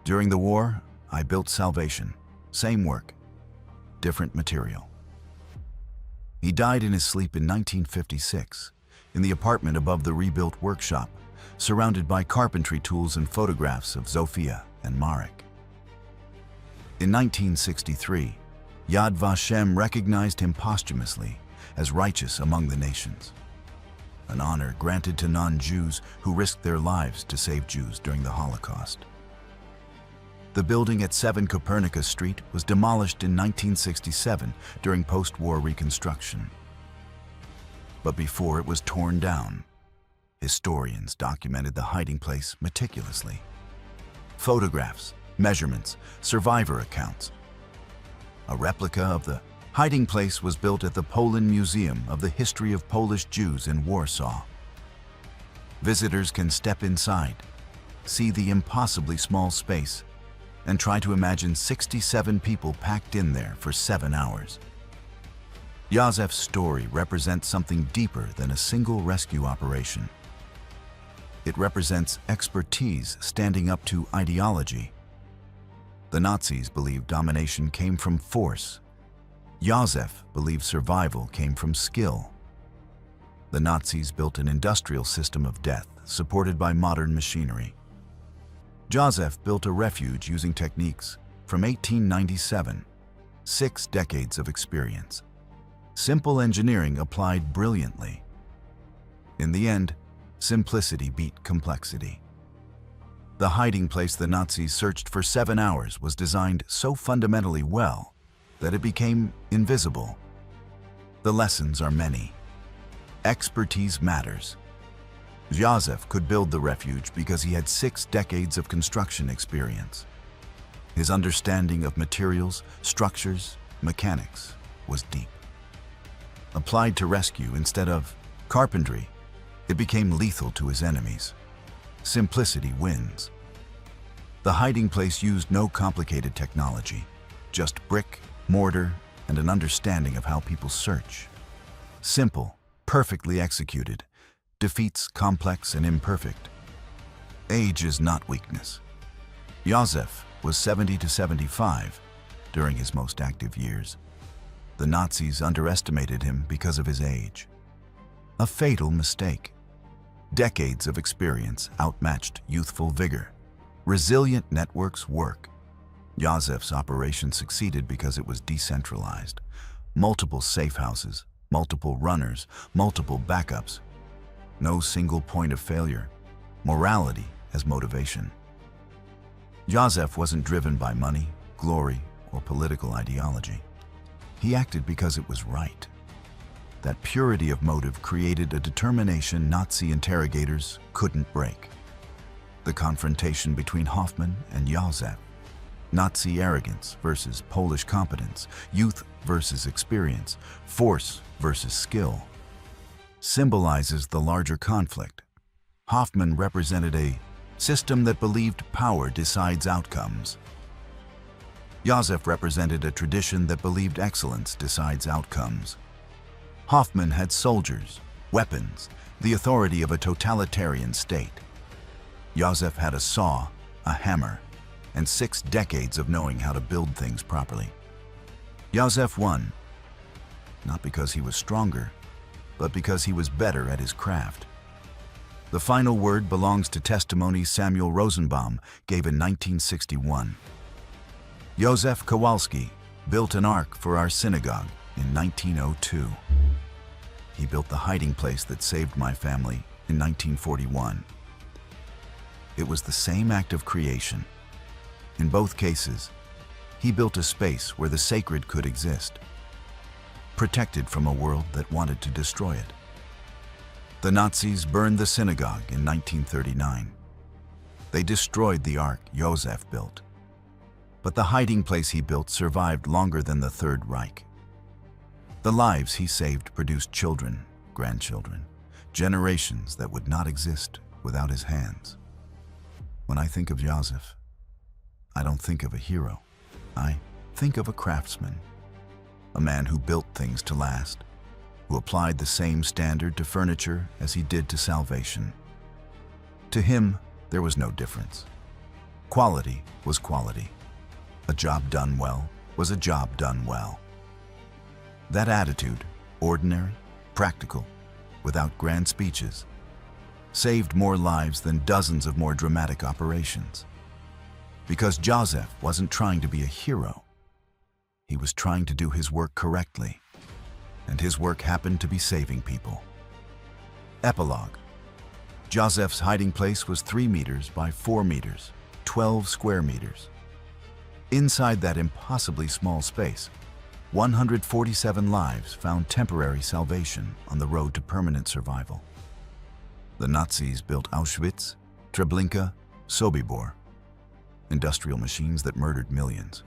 During the war, I built salvation. Same work, different material." He died in his sleep in 1956, in the apartment above the rebuilt workshop, surrounded by carpentry tools and photographs of Zofia and Marek. In 1963, Yad Vashem recognized him posthumously as righteous among the nations, an honor granted to non-Jews who risked their lives to save Jews during the Holocaust. The building at 7 Copernicus Street was demolished in 1967 during post-war reconstruction. But before it was torn down, historians documented the hiding place meticulously. Photographs, measurements, survivor accounts. A replica of the hiding place was built at the Poland Museum of the History of Polish Jews in Warsaw. Visitors can step inside, see the impossibly small space, and try to imagine 67 people packed in there for 7 hours. Józef's story represents something deeper than a single rescue operation. It represents expertise standing up to ideology. The Nazis believed domination came from force. Józef believed survival came from skill. The Nazis built an industrial system of death supported by modern machinery. Józef built a refuge using techniques from 1897, 6 decades of experience. Simple engineering applied brilliantly. In the end, simplicity beat complexity. The hiding place the Nazis searched for 7 hours was designed so fundamentally well that it became invisible. The lessons are many. Expertise matters. Józef could build the refuge because he had 6 decades of construction experience. His understanding of materials, structures, mechanics was deep. Applied to rescue instead of carpentry, it became lethal to his enemies. Simplicity wins. The hiding place used no complicated technology, just brick, mortar, and an understanding of how people search. Simple, perfectly executed, defeats complex and imperfect. Age is not weakness. Józef was 70 to 75 during his most active years. The Nazis underestimated him because of his age. A fatal mistake. Decades of experience outmatched youthful vigor. Resilient networks work. Józef's operation succeeded because it was decentralized. Multiple safe houses, multiple runners, multiple backups. No single point of failure. Morality as motivation. Józef wasn't driven by money, glory, or political ideology. He acted because it was right. That purity of motive created a determination Nazi interrogators couldn't break. The confrontation between Hoffman and Józef. Nazi arrogance versus Polish competence, youth versus experience, force versus skill, symbolizes the larger conflict. Hoffman represented a system that believed power decides outcomes. Józef represented a tradition that believed excellence decides outcomes. Hoffman had soldiers, weapons, the authority of a totalitarian state. Józef had a saw, a hammer, and 6 decades of knowing how to build things properly. Józef won, not because he was stronger, but because he was better at his craft. The final word belongs to testimony Samuel Rosenbaum gave in 1961. Józef Kowalski built an ark for our synagogue in 1902. He built the hiding place that saved my family in 1941. It was the same act of creation. In both cases, he built a space where the sacred could exist, protected from a world that wanted to destroy it. The Nazis burned the synagogue in 1939. They destroyed the ark Józef built. But the hiding place he built survived longer than the Third Reich. The lives he saved produced children, grandchildren, generations that would not exist without his hands. When I think of Józef, I don't think of a hero. I think of a craftsman, a man who built things to last, who applied the same standard to furniture as he did to salvation. To him, there was no difference. Quality was quality. A job done well was a job done well. That attitude, ordinary, practical, without grand speeches, saved more lives than dozens of more dramatic operations. Because Józef wasn't trying to be a hero. He was trying to do his work correctly, and his work happened to be saving people. Epilogue. Józef's hiding place was 3 meters by 4 meters, 12 square meters. Inside that impossibly small space, 147 lives found temporary salvation on the road to permanent survival. The Nazis built Auschwitz, Treblinka, Sobibor, industrial machines that murdered millions.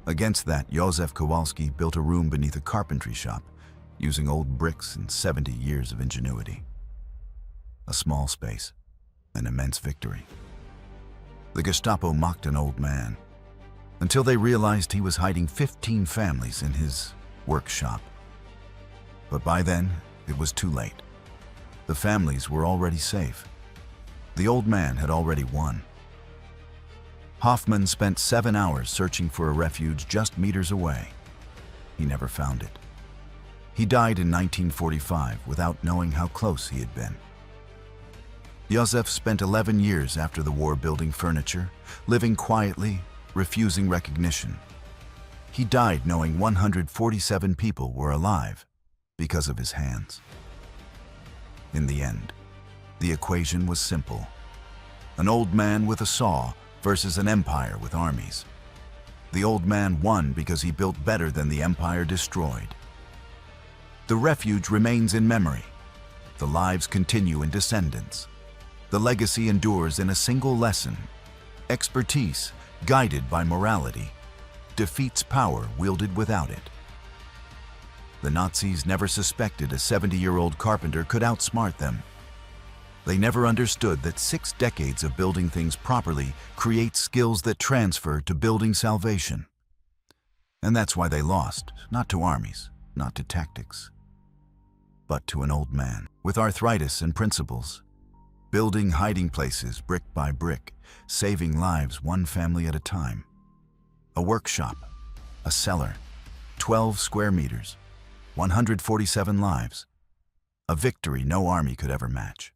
Against that, Józef Kowalski built a room beneath a carpentry shop using old bricks and 70 years of ingenuity. A small space, an immense victory. The Gestapo mocked an old man until they realized he was hiding 15 families in his workshop. But by then, it was too late. The families were already safe. The old man had already won. Hoffman spent 7 hours searching for a refuge just meters away. He never found it. He died in 1945 without knowing how close he had been. Józef spent 11 years after the war building furniture, living quietly, refusing recognition. He died knowing 147 people were alive because of his hands. In the end, the equation was simple. An old man with a saw versus an empire with armies. The old man won because he built better than the empire destroyed. The refuge remains in memory. The lives continue in descendants. The legacy endures in a single lesson. Expertise, guided by morality, defeats power wielded without it. The Nazis never suspected a 70-year-old carpenter could outsmart them. They never understood that 6 decades of building things properly create skills that transfer to building salvation. And that's why they lost, not to armies, not to tactics, but to an old man with arthritis and principles, building hiding places brick by brick, saving lives one family at a time. A workshop, a cellar, 12 square meters, 147 lives, a victory no army could ever match.